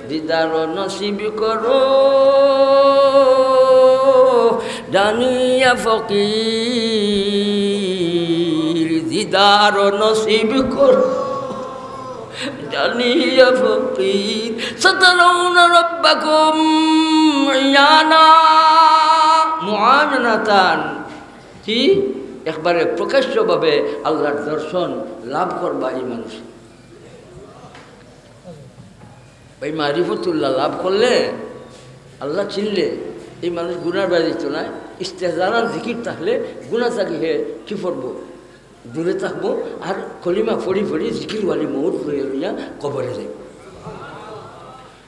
দিদার নসিব করো জানিয়া ফকির দিদার নসিব করো জানিয়া ফকির সাতারুন রব্বাকুম ইয়ানা মুআনাতান কি একবারে প্রকাশ্যভাবে আল্লাহর দর্শন লাভ করবা এই মানুষ এই মারিফতুল্লাহ লাভ করলে আল্লাহ চিনলে এই মানুষ গুনার বাড়ি দিত না ইস্তেহজারান জিকির থাকলে গুনাহ থাকি হে কি করবো দূরে থাকবো আর কলিমা ফড়ি ফড়ি জিকিরওয়ালি মৌত লইয়া লইয়া কবরে যাই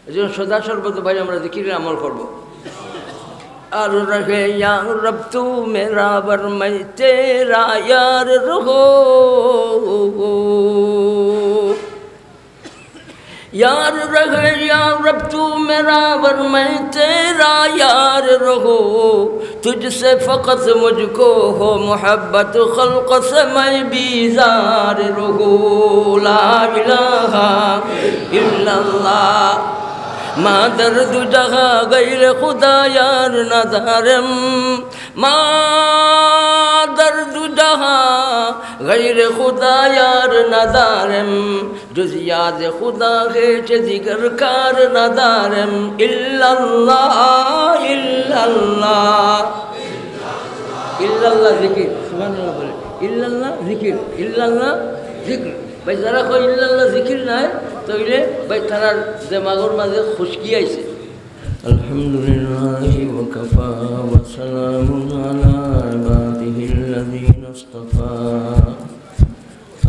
এই জন্য সদা সর্বত ভাই আমরা জিকিরের আমল করবো আর রহে ইয়া রব তু মেরা বরমাই তেরা ইয়ার রহো यार रहे या रब तू मेरा वर मैं तेरा यार रहो तुझसे फ़क़त मुझको हो मोहब्बत ख़ल्क़ से मैं बीज़ार रहो ला इलाहा इल्लल्लाह माँ दर्द जहाँ गैर खुदा यार नज़ारम माँ दर्द जहाँ गैर खुदा यार नज़ारम जुज़ याद खुदा है चे दिगर कार नज़ारम इल्लल्लाह इल्लल्लाह इल्लल्लाह ज़िक्र सुभान अल्लाह बोले इल्लल्लाह ज़िक्र इल्लल्लाह ज़िक्र भाई जरा कोई इल्लल्लाह ज़िक्र ना है तो इले भाई थारा दिमागोर माঝে खुशकी आइছে अल्हम्दुलिल्लाह व कफा व सलामुन अला इबादिहिल्लज़ीना इस्तफा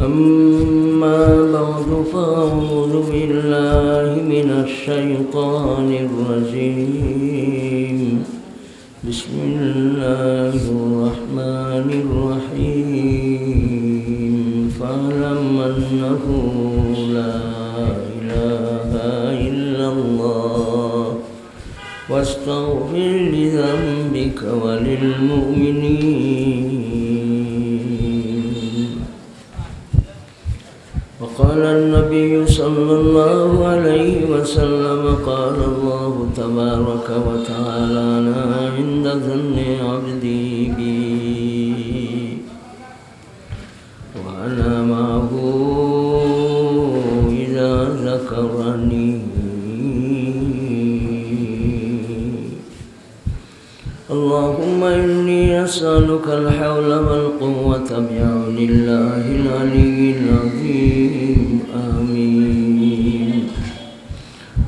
अम्मा बअद फ़अऊज़ु बिल्लाहि मिनश शैतानिर रजीम बिस्मिल्लाहिर रहमानिर रहीम फ़अलम अन्नहु ला इलाहा इल्लल्लाह वास्तग़फिर लिज़ंबिक वलिलमुमिनीन وقال النبي صلى الله عليه وسلم قال الله تبارك وتعالى أنا عند ظن عبدي بي وأنا معه إذا ذكرني اللهم إني أسألك الحول والقوة بعون الله العلي العظيم آمين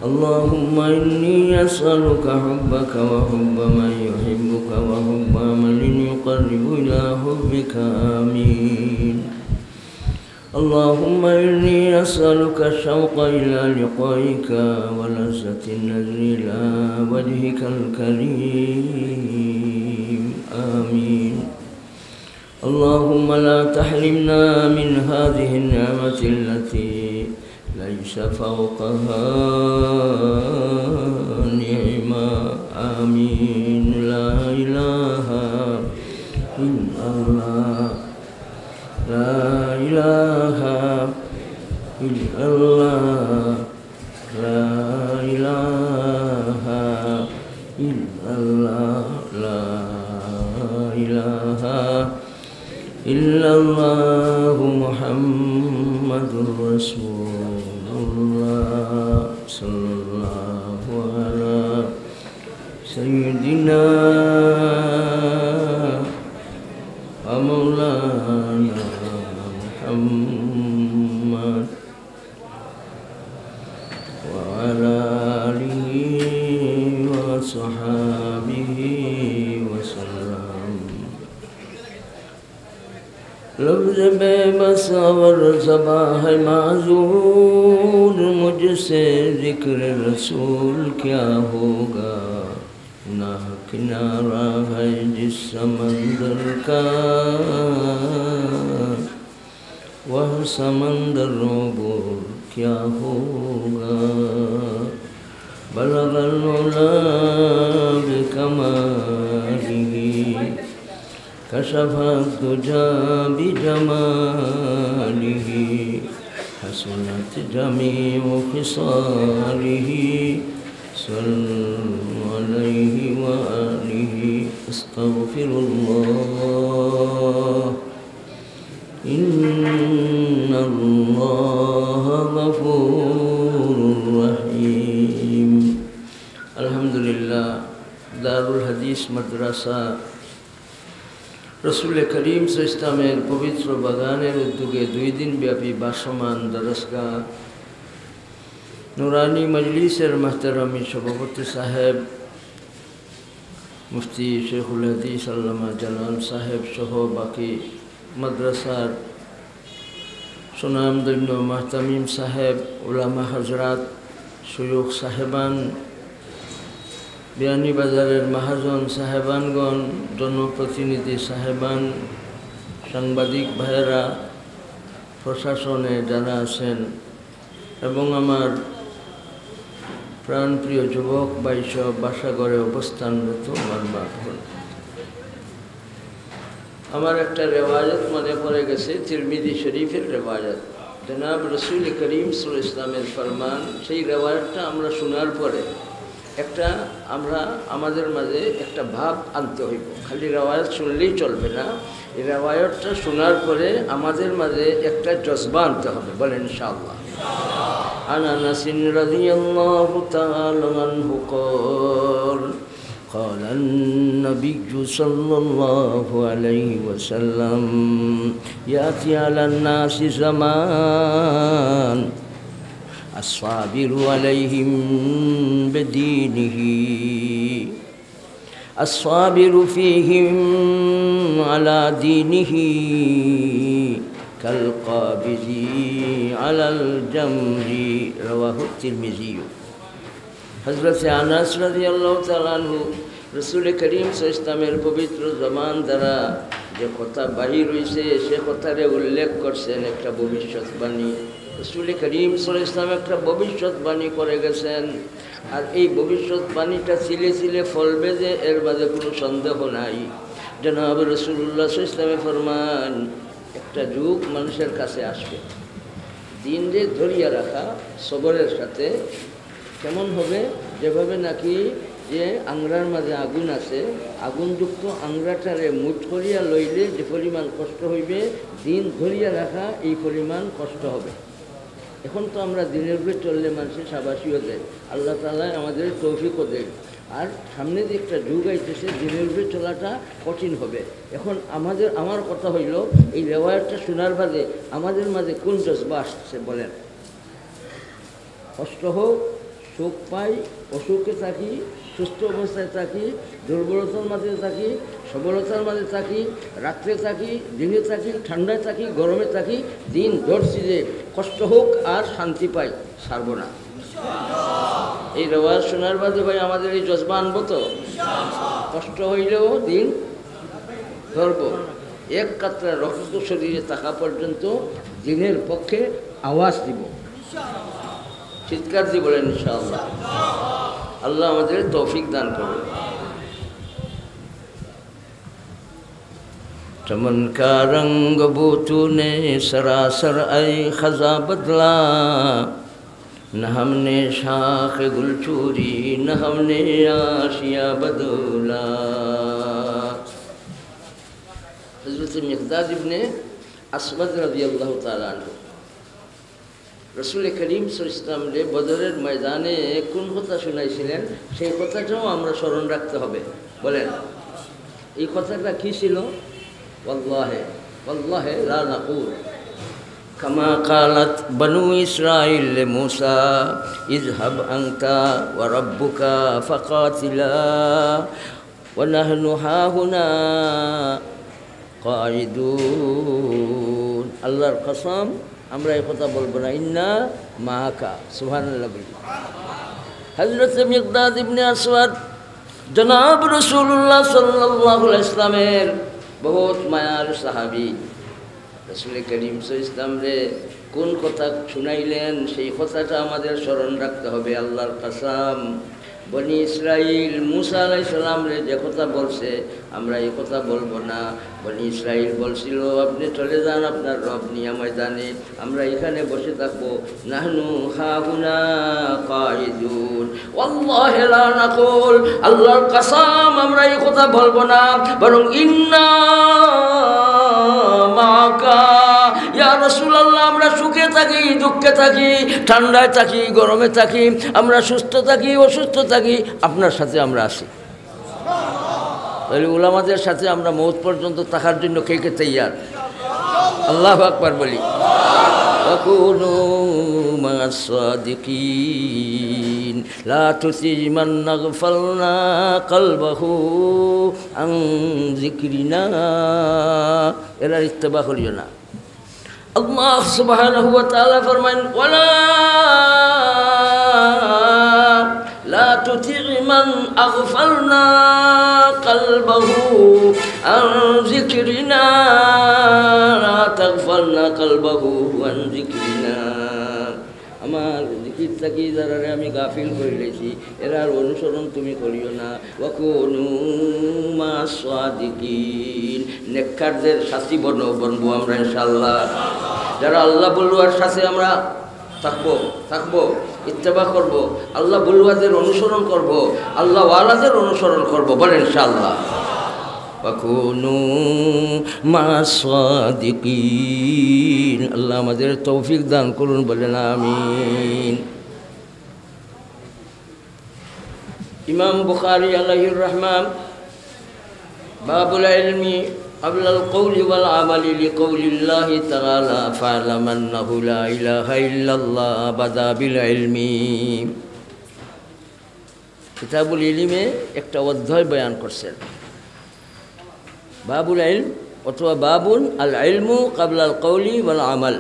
اللهم إني أسألك حبك وحب من يحبك وحب عمل يقرب إلى حبك آمين اللهم إني أسألك الشوق إلى لقائك ولذة النظر إلى وجهك الكريم آمين اللهم لا تحرمنا من هذه النعمة التي ليس فوقها نعمة آمين لا إله إلا الله لا إله إلا الله لا إله إلا الله لا إله إلا الله محمد رسول الله صلى الله على سيدنا ومولانا محمد وعلى آله وصحابه وسلم लफ्ज़ बेबस और ज़बान है माज़ूर मुझसे ज़िक्र रसूल क्या होगा ना किनारा है जिस समंदर का वह समंदर अबूर क्या होगा बलगल उला बिकमालिही कशफत दुजा बिजमालिही हसनत जमीउ खिसालिही আস্তাগফিরুল্লাহ ইন্নাল্লাহা গফুরুর রহিম। আলহামদুলিল্লাহ, দারুল হাদিস মাদ্রাসা রসুল করিম ইসলামের পবিত্র বাগানের উদ্যোগে 2 দিন ব্যাপী ভাসমান দরসগাহ নুরানি মজলিসের মাহতারামি সভাপতি সাহেব মুফতি শেখুল হাদিস আল্লামা জালাল সাহেব সহ বাকি মাদ্রাসার সুনামধন্য মাহতামিম সাহেব, উলামা হজরাত, শয়ুখ সাহেবান, বিয়ানীবাজারের মহাজন সাহেবানগণ, জনপ্রতিনিধি সাহেবান, সাংবাদিক ভাইয়েরা, প্রশাসনে যারা আছেন এবং আমার প্রাণপ্রিয় যুবক বাইসব বাসাগরে অবস্থানরত আমার মা বোন, আমার একটা রেওয়াজত মনে পড়ে গেছে, তিরমিজি শরীফের রেওয়াজত। জনাব রসুল করিম সাল্লাল্লাহু আলাইহি ওয়াসাল্লামের ফরমান, সেই রেওয়াজতটা আমরা শোনার পরে একটা আমরা আমাদের মাঝে একটা ভাব আনতে হইব। খালি রেওয়ায়ত শুনলেই চলবে না, এই রেওয়ায়তটা শোনার পরে আমাদের মাঝে একটা জজবা আনতে হবে। বলেন ইনশাআল্লাহ। আন আনাস রাদিয়াল্লাহু তাআলা আনহু قال قال النبي صلى الله عليه وسلم يأتي على الناس زمان الصابر عليهم بدينه الصابر فيهم على دينه كالقابض على الجمر رواه الترمذي। হযরত আনাস রাদিয়াল্লাহু তাআলা আনহু রাসূল করিম সাল্লাল্লাহু আলাইহি ওয়াসাল্লামের পবিত্র জবান দ্বারা যে কথা বাহির হয়েছে সে কথারে উল্লেখ করছেন একটা ভবিষ্যৎবাণী। রাসূল করিম সাল্লাল্লাহু আলাইহি ওয়াসাল্লাম একটা ভবিষ্যৎবাণী করে গেছেন, আর এই ভবিষ্যৎবাণীটা সিলে সিলে ফলবে যে এর মাঝে কোনো সন্দেহ নাই। জনাব রাসূলুল্লাহ সাল্লাল্লাহু আলাইহি ওয়াসাল্লাম ফরমান, একটা যুগ মানুষের কাছে আসবে, দিনরে ধরিয়া রাখা সবরের সাথে কেমন হবে, যেভাবে নাকি যে আংরার মাঝে আগুন আছে, আগুনযুক্ত আংরাটারে মুঠ করিয়া লইলে যে পরিমাণ কষ্ট হইবে, দিন ধরিয়া রাখা এই পরিমাণ কষ্ট হবে। এখন তো আমরা দিনের উপরে চললে মানুষের সাবাসীও দেয়, আল্লাহ তাআলা আমাদের তৌফিকও দেয়, আর সামনে যে একটা যুগ আইতেছে দিনের উপরে চলাটা কঠিন হবে। এখন আমার কথা হইল, এই রেওয়ায়তটা শোনার বাদে আমাদের মাঝে কোন জজবা আসছে বলেন? কষ্ট হোক, সুখ পাই, অসুখে থাকি, সুস্থ অবস্থায় থাকি, দুর্বলতার মাঝে থাকি, সবলতার মাঝে থাকি, রাত্রে থাকি, দিনে থাকি, ঠান্ডায় থাকি, গরমে থাকি, দিন ধরছি যে কষ্ট হোক আর শান্তি পাই, ছাড়ব না। এই রেওয়াজ শোনার বাদে ভাই আমাদের এই জজবা আনবো তো? কষ্ট হইলেও দিন ধরব, এক কাতরা রক্ত শরীরে থাকা পর্যন্ত দিনের পক্ষে আওয়াজ দিব, চিৎকার দিয়ে বলেন ইনশাআল্লাহ। আল্লাহ আমাদের তৌফিক দান করুন। चमन का रंग बो तूने सरासर ऐ खजा बदला, न हमने शाख गुल चूरी न हमने आशिया बदला। हज़रत मिक़दाद इब्ने আসওয়াদ রাদিয়াল্লাহু তাআলা আনহু রাসূল করিম সাল্লাল্লাহু আলাইহি ওয়াসাল্লাম বদরের ময়দানে কোন কথা শুনাইছিলেন, সেই কথাটাও আমরা স্মরণ রাখতে হবে। বলেন, এই কথাটা কি ছিল? ওয়াল্লাহি ওয়াল্লাহি লা নাকুল কামা ক্বালাত বনু ইসরাঈল লিমূসা ইযহাব আনতা ওয়া রাব্বুকা ফাকাতিলা ওয়া নাহনু হাহুনা কাঈদুন। আল্লাহর কসম, আমরা এই কথা বলবো না, ইন্না মাআকা। সুবহানাল্লাহ। হযরত মিকদাদ ইবনে আসওয়াদ জনাব রাসূলুল্লাহ সাল্লাল্লাহু আলাইহি ওয়াসাল্লামের বহুত মায়ার সাহাবী, রাসূল করিম সাল্লাল্লাহু আলাইহি ওয়াসাল্লাম কোন কথা শুনাইলেন সেই কথাটা আমাদের স্মরণ রাখতে হবে। আল্লাহর কসম, বনি ইসরাইল মুসা আলাইহিস সালাম রে যে কথা বলছে আমরা এই কথা বলবো না। বনি ইসরাইল বলছিল আপনি চলে যান, আপনার রব নিয়ে ময়দানে, আমরা এখানে বসে থাকবো। নাহনু হাহুনা কাইদুন ওয়াল্লাহি লা নাকুল, আল্লাহর কসম আমরা এই কথা বলবো না, বরং ইন্না মাকা ইয়া রাসূলুল্লাহ, আমরা সুখে থাকি দুঃখে থাকি, ঠান্ডায় থাকি গরমে থাকি, আমরা সুস্থ থাকি অসুস্থ থাকি, আপনার সাথে আমরা আছি। তাহলে উলামাদের সাথে আমরা মৌত পর্যন্ত থাকার জন্য কে কে তৈয়ার? আল্লাহু আকবার বলি। ওয়াকুনু মা'আস সাদিকিন লা তুতি মান নাগফালনা কলবাহু আন যিকরিনা, এরা ইত্তেবা করিও না। আল্লাহ সুবহানাহু ওয়া তাআলা ফরমান ওয়ালা লা তুতি মান আগফালনা কলবাহু আন যিকরিনা, লা তাগফালনা কলবাহু আন যিকরিনা, আমার জিকির থাকি যারা আমি গাফিল করে লেছি এরার অনুসরণ তুমি করিও না। ওয়াকুনু মা'আস সাদিকিন, নেককারদের সাথী বনবো আমরা ইনশাআল্লাহ। যারা আল্লাহ বলুয়ার সাথে আমরা থাকবো ইত্তেবা করব, আল্লাহ বলুয়াদের অনুসরণ করব, আল্লাহ ওয়ালাদের অনুসরণ করব, বলেন ইনশাআল্লাহ। ওয়াকুনু মা'আস সাদিকিন, আল্লাহ আমাদের তৌফিক দান করুন, বলেন আমিন। ইমাম বুখারী আলাইহির রহমান বাবুল ইলমি আবলাল কওলি ওয়াল আমালি লিকাউলিল্লাহি তাআলা ফা'লাম আন্নাহু লা ইলাহা ইল্লাল্লাহ বাদা বিল ইলমি। কিতাবুল ইলমে একটা অধ্যায় বয়ান করছেন, বাবুল ইলম অথবা বাবুন আল ইলমু ক্বাবলাল কওলি ওয়াল আমাল,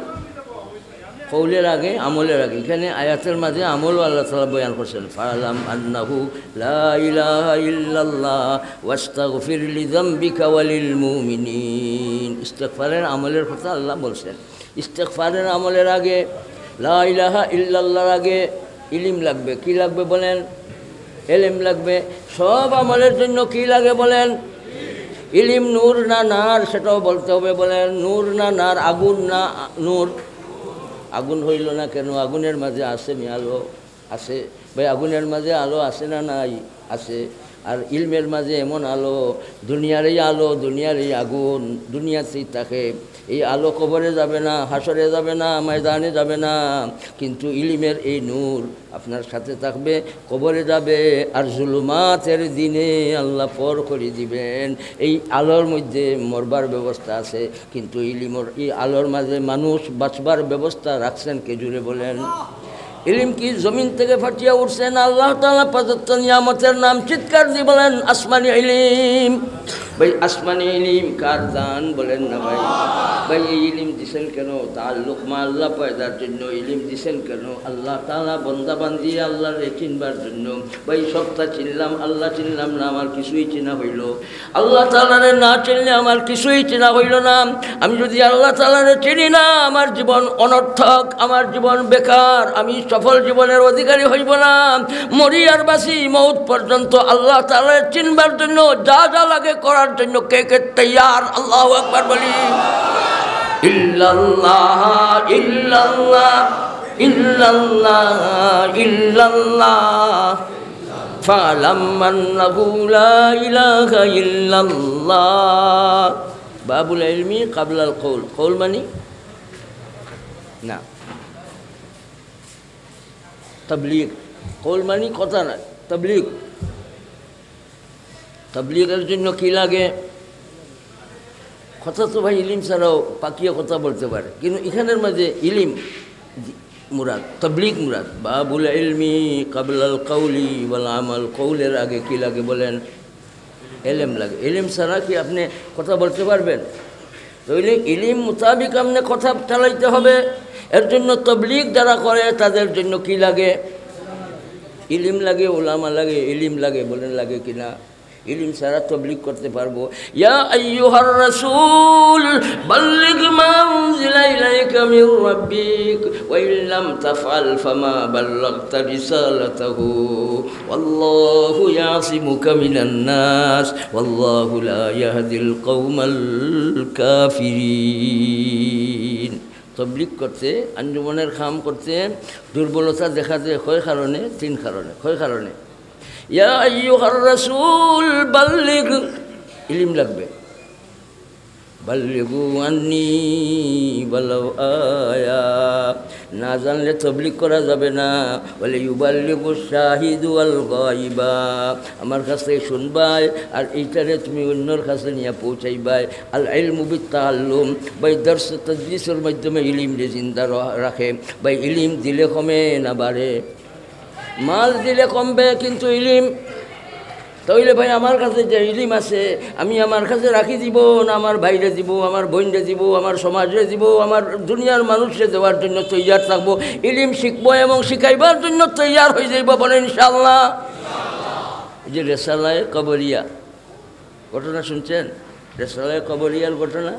কৌলের আগে আমলের আগে। এখানে আয়াতের মাঝে আমলও আল্লাহ তাআলা বয়ান করছেন। ফা'লাম আন্নাহু লা ইলাহা ইল্লাল্লাহ ওয়াস্তাগফির লিযামবিকা ওয়ালিল মুমিনিন। ইস্তিগফারের আমলের কথা আল্লাহ বলছেন। ইস্তিগফারের আমলের আগে, লা ইলাহা ইল্লাল্লাহর আগে ইলম লাগবে। কি লাগবে বলেন? ইলম লাগবে। সব আমলের জন্য কি লাগে বলেন? ইলম। নূর না নার সেটাও বলতে হবে, বলেন নূর না নার, আগুন না নূর। আগুন হইল না কেন? আগুনের মাঝে আসেনি আলো? আছে ভাই, আগুনের মাঝে আলো আসে না? নাই, আছে। আর ইলমের মাঝে এমন আলো, দুনিয়ারই আলো, দুনিয়ারই আগুন, দুনিয়াতেই থাকে। এই আলো কবরে যাবে না, হাসরে যাবে না, ময়দানে যাবে না, কিন্তু ইলমের এই নূর আপনার সাথে থাকবে, কবরে যাবে। আর জুলুমাতের দিনে আল্লাহ পর করে দিবেন। এই আলোর মধ্যে মরবার ব্যবস্থা আছে, কিন্তু ইলমের এই আলোর মাঝে মানুষ বাঁচবার ব্যবস্থা রাখছেন কে? জুড়ে বলেন। ইলম কি জমিন থেকে ফাটিয়া উঠছেন? আল্লাহ তাআলা প্রদত্ত নিয়ামতের নাম। চিৎকার দিয়ে বলেন আসমানি ইলম। ভাই আসমানি ইলম কার দান বলেন না ভাই? ভাই এই ইলম দিছেন কেন? তাআল্লুক মা আল্লাহ পয়দার জন্য ইলম দিছেন কেন? আল্লাহ তাআলা বান্দা বান্দি আল্লাহর চিনবার জন্য। ভাই সবটা চিনলাম, আল্লাহ চিনলাম না, আমার কিছুই চেনা হইল। আল্লাহ তাআলারে না চিনলে আমার কিছুই চেনা হইল না। আমি যদি আল্লাহ তাআলারে চিনি না, আমার জীবন অনর্থক, আমার জীবন বেকার, আমি সফল জীবনের অধিকারী হইব না। মরি আর বাসি মৌত পর্যন্ত আল্লাহ তাআলারে চিনবার জন্য যা যা লাগে করার জন্য কে কে তৈয়ার? আল্লাহু আকবার বলি। ইল্লাল্লাহ ইল্লাল্লাহ ইল্লাল্লাহ ইল্লাল্লাহ ফা'লাম আন্নাহু লা ইলাহা ইল্লাল্লাহ। বাবুল ইলমি ক্বাবলাল কওল। কওল মানে না, তাবলীগ। কওল মানে কথা না, তাবলীগ। তাবলীগের জন্য কি লাগে? কথা তো ভাই ইলিম ছাড়াও পাকিয়া কথা বলতে পারে, কিন্তু এখানের মাঝে ইলিম মুরাদ, তাবলীগ মুরাদ। বাবুল ইলমি ক্বাবলাল কওলি ওয়াল আমাল। কওলের আগে কি লাগে বলেন? ইলম লাগে। ইলম ছাড়া কি আপনি কথা বলতে পারবেন? তাহলে ইলিম মোতাবিক আপনি কথা চালাইতে হবে। এর জন্য তাবলীগ যারা করে তাদের জন্য কি লাগে? ইলিম লাগে, ওলামা লাগে, ইলিম লাগে, বলেন লাগে কিনা? ইলম ছাড়া তবলিগ করতে পারবো? ইয়া আইয়ুহার রাসূল বাল্লিগ মা উনজিলা ইলাইকা মির রাব্বিক ওয়া ইল্লাম তাফআল ফামা বাল্লাগতা রিসালাতাহু ওয়াল্লাহু ইয়াসিমুকা মিনান নাস ওয়াল্লাহু লা ইয়াহদিল কওমাল কাফিরিন। তবলিগ করতে, আঞ্জুমানের কাম করতে দুর্বলতা দেখা যায় কয় কারণে? 3 কারণে। কয় কারণে? ইয়া আইয়ুহার রাসূল বাল্লিগ, ইলম লাগবে। বাল্লিগু আন্নি ওয়ালাউ আয়া, না জানলে তবলিগ করা যাবে না। বলে ইউবাল্লিগু শাহিদু ওয়াল গায়বা, আমার কাছে শুনবাই আর এইটারে তুমি অন্যর কাছে নিয়ে পৌঁছাইবাই। আল ইলমু বিত্তাআল্লুম, বাই দর্স তাদরিসের মাধ্যমে ইলম জিন্দা রাখে। বাই ইলম দিলে কমে না বাড়ে? মাল দিলে কমবে, কিন্তু ইলিম তাইলে ভাই আমার কাছে যে ইলিম আছে আমি আমার কাছে রাখি দিব না আমার ভাইরে দিব, আমার বোনরে দিব, আমার সমাজে দিব, আমার দুনিয়ার মানুষরে দেওয়ার জন্য তৈয়ার থাকবো। ইলিম শিখবো এবং শিখাইবার জন্য তৈয়ার হয়ে যাইব, বলে ইনশাআল্লাহ। এই যে রেসালায়ে কবরিয়া ঘটনা শুনছেন, রেসালায়ে কবরিয়ার ঘটনা।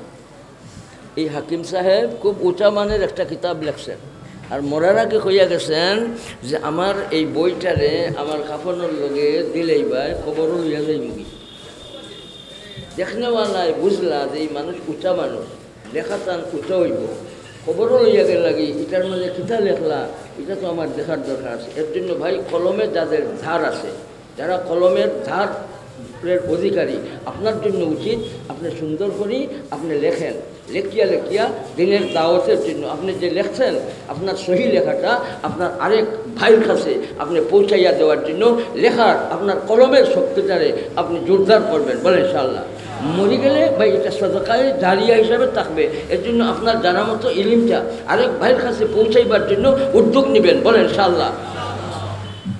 এই হাকিম সাহেব খুব উঁচা মানের একটা কিতাব লেখছেন, আর মরার আগে কইয়া গেছেন যে আমার এই বইটারে আমার কাফনের লগে দিলেই ভাই খবরও লইয়া যাই মুগি। দেখনেওয়ালায় বুঝলা যে এই মানুষ উঁচা মানুষ, লেখা তান উঁচা হইব, খবরও লইয়া গেল লাগি এটার মাঝে কিতা লেখলা এটা তো আমার দেখার দরকার আছে। এর জন্য ভাই কলমে যাদের ধার আছে, যারা কলমের ধারের অধিকারী, আপনার জন্য উচিত আপনি সুন্দর করি আপনি লেখেন। লেখিয়া লেখিয়া দিনের দাওয়াতের জন্য আপনি যে লেখছেন আপনার সহি লেখাটা আপনার আরেক ভাইয়ের কাছে আপনি পৌঁছাইয়া দেওয়ার জন্য লেখার আপনার কলমের শক্তিটারে আপনি জোরদার করবেন, বলে ইনশাআল্লাহ। মরে গেলে ভাই এটা সদকায়ে জারিয়া হিসাবে থাকবে। এর জন্য আপনার জানা মতো ইলিমটা আরেক ভাইয়ের কাছে পৌঁছাইবার জন্য উদ্যোগ নেবেন, বলেন ইনশাআল্লাহ।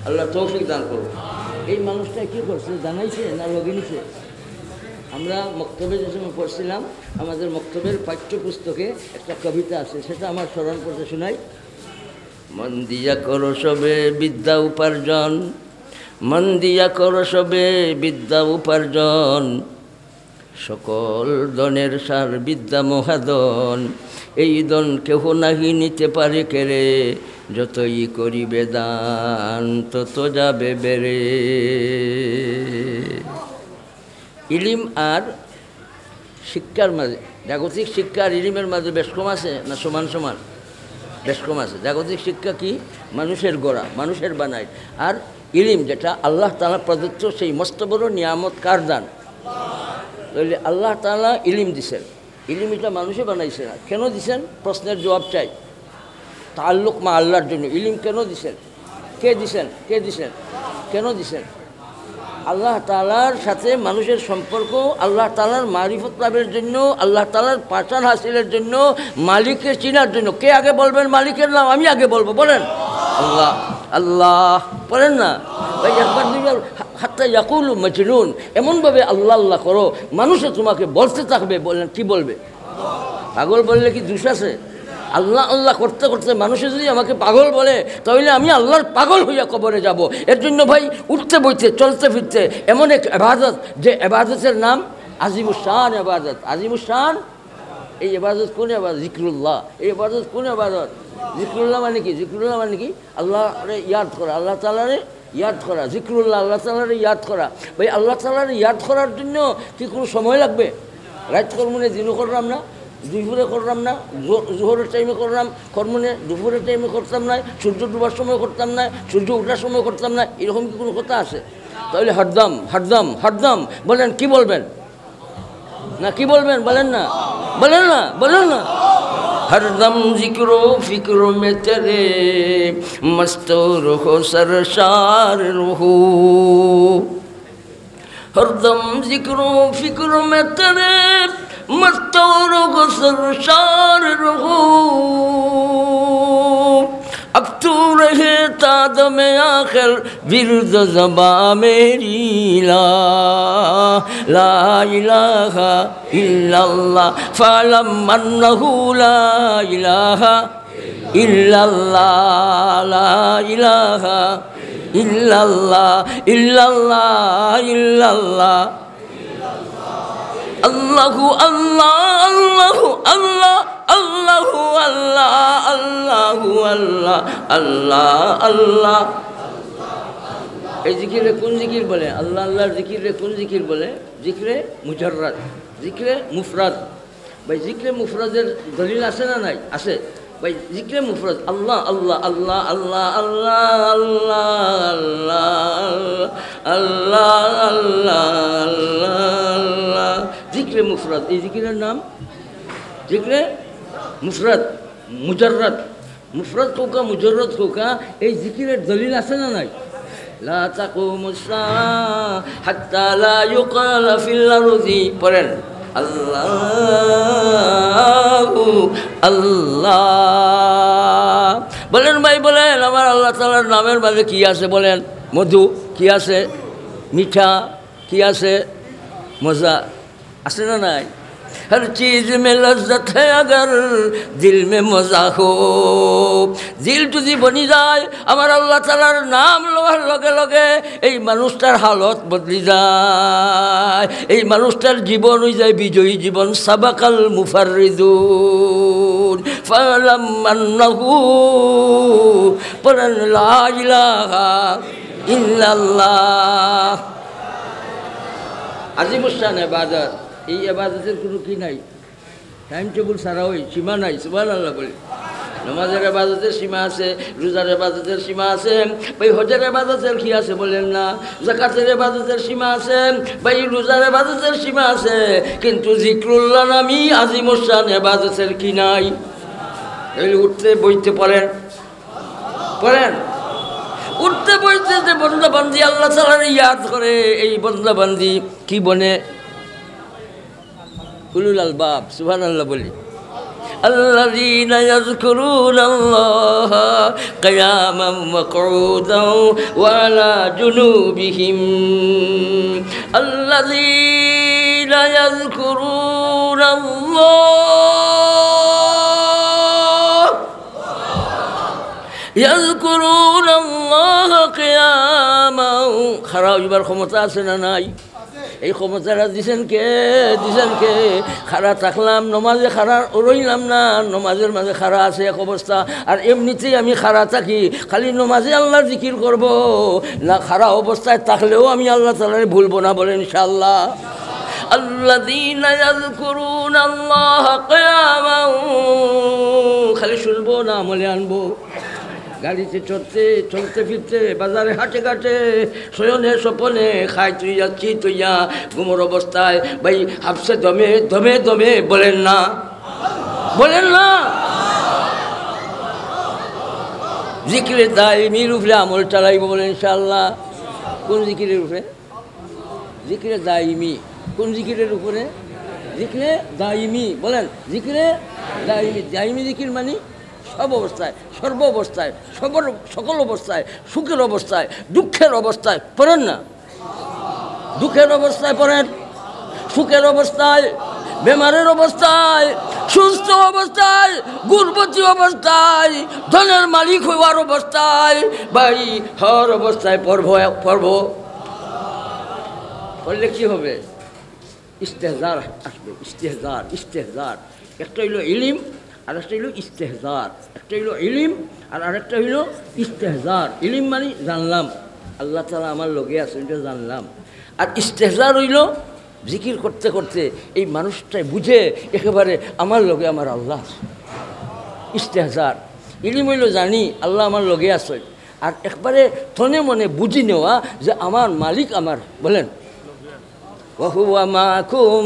আল্লাহ তৌফিক দান করুন। এই মানুষটা কী করছে জানাইছে না লগে নিছে? আমরা মক্তবে যে সময় পড়ছিলাম, আমাদের মক্তবের পাঠ্যপুস্তকে একটা কবিতা আছে, সেটা আমার স্মরণ করতে শোনাই। মন দিয়া করো সবে বিদ্যা উপার্জন, মন দিয়া করো সবে বিদ্যা উপার্জন, সকল দনের সার বিদ্যা মহাদন, এই দন কেহ নাহি নিতে পারে কেড়ে, যতই করিবে দান তত যাবে বেড়ে। ইলিম আর শিক্ষার মাঝে, জাগতিক শিক্ষা আর ইলিমের মাঝে বেশ কম আছে না সমান সমান? বেশ কম আছে। জাগতিক শিক্ষা কি? মানুষের গড়া, মানুষের বানায়। আর ইলিম যেটা আল্লাহ তাআলা প্রদত্ত সেই মস্ত বড় নিয়ামত কার দান? তাহলে আল্লাহ তাআলা ইলিম দিছেন, ইলিম এটা মানুষে বানাইছে না। কেন দিছেন? প্রশ্নের জবাব চাই। তাআল্লুক মা আল্লাহর জন্য ইলিম কেন দিছেন? কে দিছেন? কে দিছেন? কেন দিছেন? আল্লাহ তাআলার সাথে মানুষের সম্পর্ক, আল্লাহ তাআলার মারিফত লাভের জন্য, আল্লাহ তাআলার পাচার হাসিলের জন্য, মালিককে চিনার জন্য। কে আগে বলবেন মালিকের নাম? আমি আগে বলবো, বলেন আল্লাহ। আল্লাহ বলেন না ভাই, একবার দুইবার হাত্তা ইয়াকুলু মজনুন, এমনভাবে আল্লাহ আল্লাহ করো মানুষে তোমাকে বলতে থাকবে। বলেন কি বলবে? পাগল বললে কি দোষ আছে? আল্লাহ আল্লাহ করতে করতে মানুষে যদি আমাকে পাগল বলে তাহলে আমি আল্লাহর পাগল হইয়া কবরে যাব। এর জন্য ভাই উঠতে বইতে চলতে ফিরতে এমন এক ইবাদত, যে ইবাদতের নাম আজিমুশান ইবাদত। আজিমুশান এই ইবাদত কোন ইবাদত? জিক্রুল্লাহ। এই ইবাদত কোন ইবাদত? জিক্রুল্লাহ মানে কি? জিক্রুল্লাহ মানে কি? আল্লাহরে ইয়াদ করা, আল্লাহ তাআলারে ইয়াদ করা। জিক্রুল্লাহ আল্লাহ তাআলারে ইয়াদ করা। ভাই আল্লাহ তাআলারে ইয়াদ করার জন্য কি কোনো সময় লাগবে? রাত কর্মনে দিনও করলাম না, দুপুরে করলাম না, জোহরের টাইমে করলাম কর্মনে, দুপুরের টাইমে করতাম না, সূর্য ডুবার সময় করতাম না, সূর্য ওঠার সময় করতাম না, এরকম কি কোনো কথা আছে? তাহলে হরদম হরদম হরদম বলেন, কি বলবেন না কি বলবেন? বলেন না, বলেন না, বলেন না। हरदम जिक्रो फिक्रो में तेरे मस्त रहो सरशार रहो, हरदम जिक्रो फिक्रो में तेरे मस्त रहो सरशार रहो, अब तू रहे तादम आखिर विरद ज़बा मेरी ला इलाहा इल्लल्लाह फ़अलम अन्नहु ला इलाहा ইল্লাল্লাহ লা ইলাহা ইল্লাল্লাহ ইল্লাল্লাহ ইল্লাল্লাহ আল্লাহু আল্লাহ আল্লাহু আল্লাহ আল্লাহু আল্লাহ আল্লাহু আল্লাহ আল্লাহ আল্লাহ। এই জিকিরে কোন জিকির বলে? আল্লাহ আল্লাহর জিকিরে কোন জিকির বলে? জিকরে মুজাররাদ, জিকরে মুফরাদ। ভাই জিকরে মুফরাদের দলিল আছে না নাই? আছে ভাই। জিকরে মুফরাদ আল্লাহ আল্লাহ আল্লাহ আল্লাহ আল্লাহ আল্লাহ আল্লাহ আল্লাহ আল্লাহ আল্লাহ। জিকরে মুফরাদ, এই জিকিরের নাম জিকরে মুফরাদ। মুজাররাদ, মুফরাদ কোকা মুজাররাদ কোকা, এই জিকিরের দলিল আছে না নাই? লা তাকুমুস সাআ হাত্তা লা ইউকালা ফিল আরদি, পড়েন আল্লাহু আল্লাহ। বলেন ভাই বলেন, আমার আল্লাহ তাআলার নামের মাঝে কি আছে বলেন? মধু কি আছে? মিঠা কি আছে? মজা আছে না নাই? हर चीज़ में लज्जत है अगर दिल में मजा हो। दिल যদি বনি যায় আমার আল্লাহ তাআলার নাম লওয়ার লগে লগে এই মানুষটার হালত বদলি যায়, এই মানুষটার জীবন হয়ে যায় বিজয়ী জীবন। সাবাকাল মুফাররিদুন ফালাম আন্নাহু পড়েন লা ইলাহা ইল্লাল্লাহ। আজিমুস শান ইবাদত, এই এবাদতের কোনো কি নাই, টাইম টেবিল ছাড়া ওই সীমা নাই। সুবহানাল্লাহ বলি। নামাজের এবাদতের সীমা আছে, রোজার এবাদতের সীমা আছে ভাই, হজের এবাদতের কি আছে বলেন না? যাকাতের এবাদতের সীমা আছে ভাই, রোজার এবাদতের সীমা আছে, কিন্তু জিক্রুল্লাহ নামি আজিমুস শান এবাদতের কি নাই? এই উঠতে বইতে পড়েন, পড়েন উঠতে বইতে যে বন্দাবান্দি আল্লাহ তাআলার ইয়াদ করে, এই বন্দাবান্দি কি বনে? উলুল আলবাব। সুবহানাল্লাহ বলি। الذين يذكرون الله قياما وقعودا وعلى جنوبهم الذين يذكرون الله يذكرون الله قياما। খারাপ এবার ক্ষমতা আছে না নাই? এই ক্ষমতাটা দিছেন কে? দিছেন কে? খাড়া থাকলাম নমাজে, খাড়া রইলাম না, নমাজের মাঝে খাড়া আছে এক অবস্থা, আর এমনিতেই আমি খাড়া থাকি, খালি নমাজে আল্লাহর জিকির করব না, খাড়া অবস্থায় থাকলেও আমি আল্লাহ তাআলাকে ভুলবো না, বলেন ইনশাআল্লাহ। আল্লাযীনা ইয়াযকুরুনাল্লাহা কিয়ামান, খালি শুনবো না, আমলে আনবো। গাড়িতে চলতে ফিরতে, বাজারে হাটে ঘাটে, শয়নে স্বপনে, খাই তুইয়া চি তুইয়া, ঘুমোর অবস্থায় ভাই হাফসে দমে দমে দমে, বলেন না, বলেন না। জিকিরে দাইমির উপরে আমল চালাইব, বলেন ইনশাআল্লাহ। কোন জিকিরের উপরে? জিকিরে দাইমি। কোন জিকিরের উপরে? জিকিরে দাইমি। বলেন জিকিরে দাইমি। দাইমি জিকির মানে সব অবস্থায়, সর্ব অবস্থায়, সকল অবস্থায়, সুখের অবস্থায়, দুঃখের অবস্থায় পড়েন না। দুঃখের অবস্থায় পড়েন, সুখের অবস্থায়, বেমারের অবস্থায়, সুস্থ অবস্থায়, গুণবতী অবস্থায়, ধনের মালিক হওয়ার অবস্থায়, ভাই হর অবস্থায় পড়লে কি হবে? ইস্তেহজার আসবে। ইস্তেহজার, ইস্তেহজার। একটা হইল ইলিম আর একটা হইল ইস্তেহজার। একটা হইল ইলিম আর আরেকটা হইল ইস্তেহজার। ইলিম মানে জানলাম আল্লাহ তাআলা আমার লগে আছে, এটা জানলাম। আর ইস্তেহজার হইল জিকির করতে করতে এই মানুষটাই বুঝে একেবারে আমার লগে আমার আল্লাহ আছে। ইস্তেহজার। ইলিম হইল জানি আল্লাহ আমার লগে আছে, আর একবারে থনে মনে বুঝি নেওয়া যে আমার মালিক আমার, বলেন وهو معكم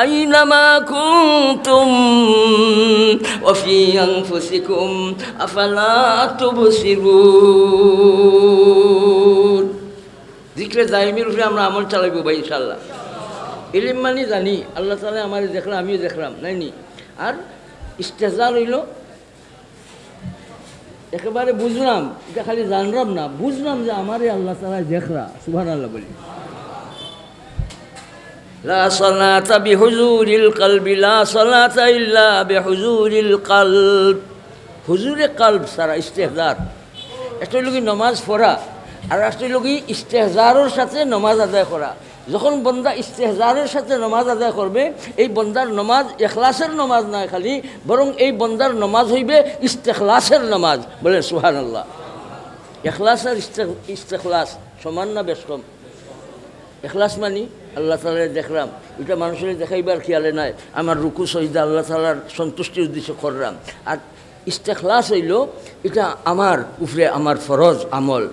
أينما كنتم وفي أنفسكم أفلا تبصرون। জিকিরে দাইমির উপরে আমরা আমল চালাইব ভাই ইনশাআল্লাহ। ইলম মানে জানি আল্লাহ তাআলা আমারে দেখলাম, আমিও দেখলাম, নাইনি। আর ইস্তেহজার হইল একেবারে বুঝলাম, এটা খালি জানলাম না, বুঝলাম যে আমারে আল্লাহ তাআলা দেখরা। সুবহানাল্লাহ বলি। লা সালাতা বিহুজুরিল কলবি, লা সালাতা ইল্লা বিহুজুরিল কলব। হুজুরে কলব সারা ইস্তেহজার, একটা হইল কি নমাজ পড়া, আর একটা হইল কি ইস্তেহজারের সাথে নমাজ আদায় করা। যখন বন্দা ইস্তেহজারের সাথে নমাজ আদায় করবে, এই বন্দার নমাজ এখলাসের নমাজ নয় খালি, বরং এই বন্দার নমাজ হইবে ইস্তেখলাসের নমাজ। বলেন সুবহানাল্লাহ। এখলাস আর ইস্তেখলাস সমান না বেশ কম? এখলাস মানি আল্লাহ তাআলার দেখলাম, এটা মানুষের দেখাইবার খেয়ালে নাই, আমার রুকু সজদা আল্লাহ তাআলার সন্তুষ্টির উদ্দেশ্যে করলাম। আর ইস্তেখলাস হইল এটা আমার উপরে আমার ফরজ আমল,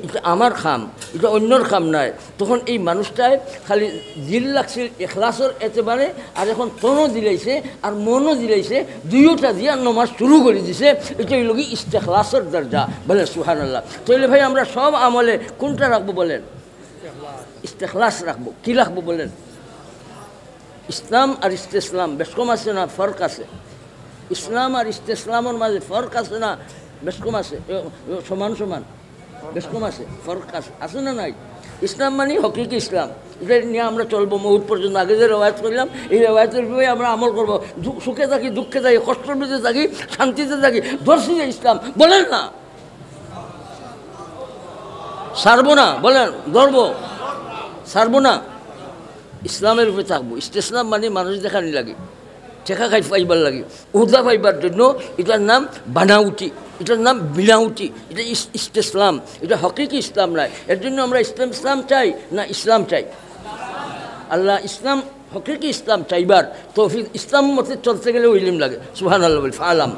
এটা আমার খাম, এটা অন্যর খাম নয়। তখন এই মানুষটায় খালি দিল লাগছিল এখলাসের এতেবারে, আর এখন তনও দিলাইছে আর মনও দিলাইছে, দুইটা দিয়া নমাজ শুরু করে দিছে। এটা হইল কি ইস্তেখলাসের দরজা। বলেন সুবহানাল্লাহ। তাহলে ভাই আমরা সব আমলে কোনটা রাখবো বলেন? ইস্তেখলাস রাখবো। কি রাখবো বলেন? ইসলাম আর ইস্তেসলাম বেশ কম আছে না? ফরক আছে। ইসলাম আর ইস্তেসলামের মাঝে ফরক আছে না? বেশ কম আছে। সমান সমান বেশ কম আছে, ফরক আছে, আছে না নাই? ইসলাম মানে হকিকি ইসলাম, এটা নিয়ে আমরা চলবো মৌত পর্যন্ত। আগে যে রেওয়ায়ত করলাম, এই রেওয়ায়তের বিষয়ে আমরা আমল করবো। সুখে থাকি, দুঃখে থাকি, কষ্টের মধ্যে থাকি, শান্তিতে থাকি, ধর্ষি যে ইসলাম। বলেন না ছাড়বো না, বলেন ধরবো, ছাড়বো না, ইসলামের উপরে থাকবো। ইস্তেসলাম মানে মানুষ দেখানি লাগে, ঠেকা খাই পাইবার লাগে, উহদা পাইবার জন্য এটার নাম বানাউটি, এটার নাম বিনাউটি, এটা ইস্তেসলাম, এটা হকিকি ইসলাম নয়। এর জন্য আমরা ইসলাম চাই না ইসলাম চাই? আল্লাহ ইসলাম হকিকি ইসলাম চাইবার তৌফিক। ইসলাম মতে চলতে গেলেও ইলম লাগে। সুবহানাল্লাহ বলি ফালাম।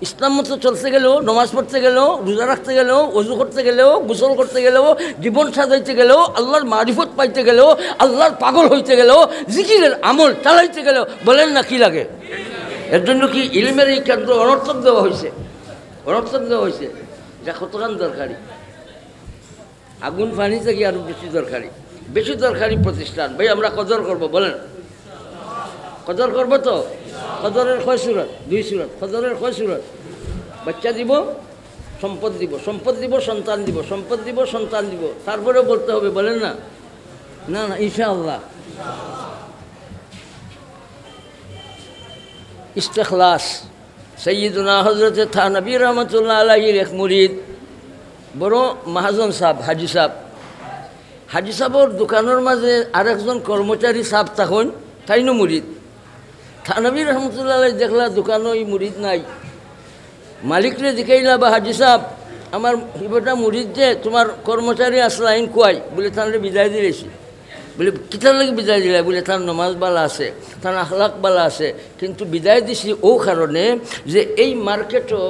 ইসলাম মতো চলতে গেলেও, নমাজ পড়তে গেলেও, রোজা রাখতে গেলেও, ওযু করতে গেলেও, গোসল করতে গেলেও, জীবন সাজাইতে গেলেও, আল্লাহর মারিফত পাইতে গেলেও, আল্লাহর পাগল হইতে গেলেও, জিকিরের আমল চালাইতে গেলেও, বলেন না কি লাগে? এর জন্য কি ইলমের এই কেন্দ্র অনর্থক দেওয়া হয়েছে? অনর্থক দেওয়া হয়েছে। যা কতখান দরকারি, আগুন পানি থেকে আরও বেশি দরকারি, বেশি দরকারি প্রতিষ্ঠান। ভাই আমরা কদর করবো, বলেন কদর করবো তো? কদরের কয় সুরত? 2 সুরত। কদরের কয় সুরত? বাচ্চা দিব, সম্পদ দিব, সম্পদ দিব, সন্তান দিব, সম্পদ দিব, সন্তান দিব। তারপরেও বলতে হবে, বলেন না? না না ইনশাআল্লাহ। ইস্তেখলাস। সৈয়দুনা হযরত থানবী রহমতুল্লাহ আলাইহির এক মুরিদ, বড় মাহাজন সাহেব, হাজি সাহেব। হাজি সাহেবর দোকানের মাঝে আরেকজন কর্মচারী সাহেব তখন তাইনো মুরিদ। থানবী রহমতুল্লাহ আলাইহি দেখলা দোকানও এই মুরিদ নাই, মালিকরে দেখাইলা, বা হাজি সাহেব আমার হিবটা মুরিদ যে তোমার কর্মচারী আসলা আইন কুয়াই বলে, তাহলে বিদায় দিয়েছি। বলে কিতার লাগে বিদায় দিলা? বলে তার নমাজ বালা আছে, তার আখলাক বালা আছে, কিন্তু বিদায় দিছি ও কারণে যে এই মার্কেটও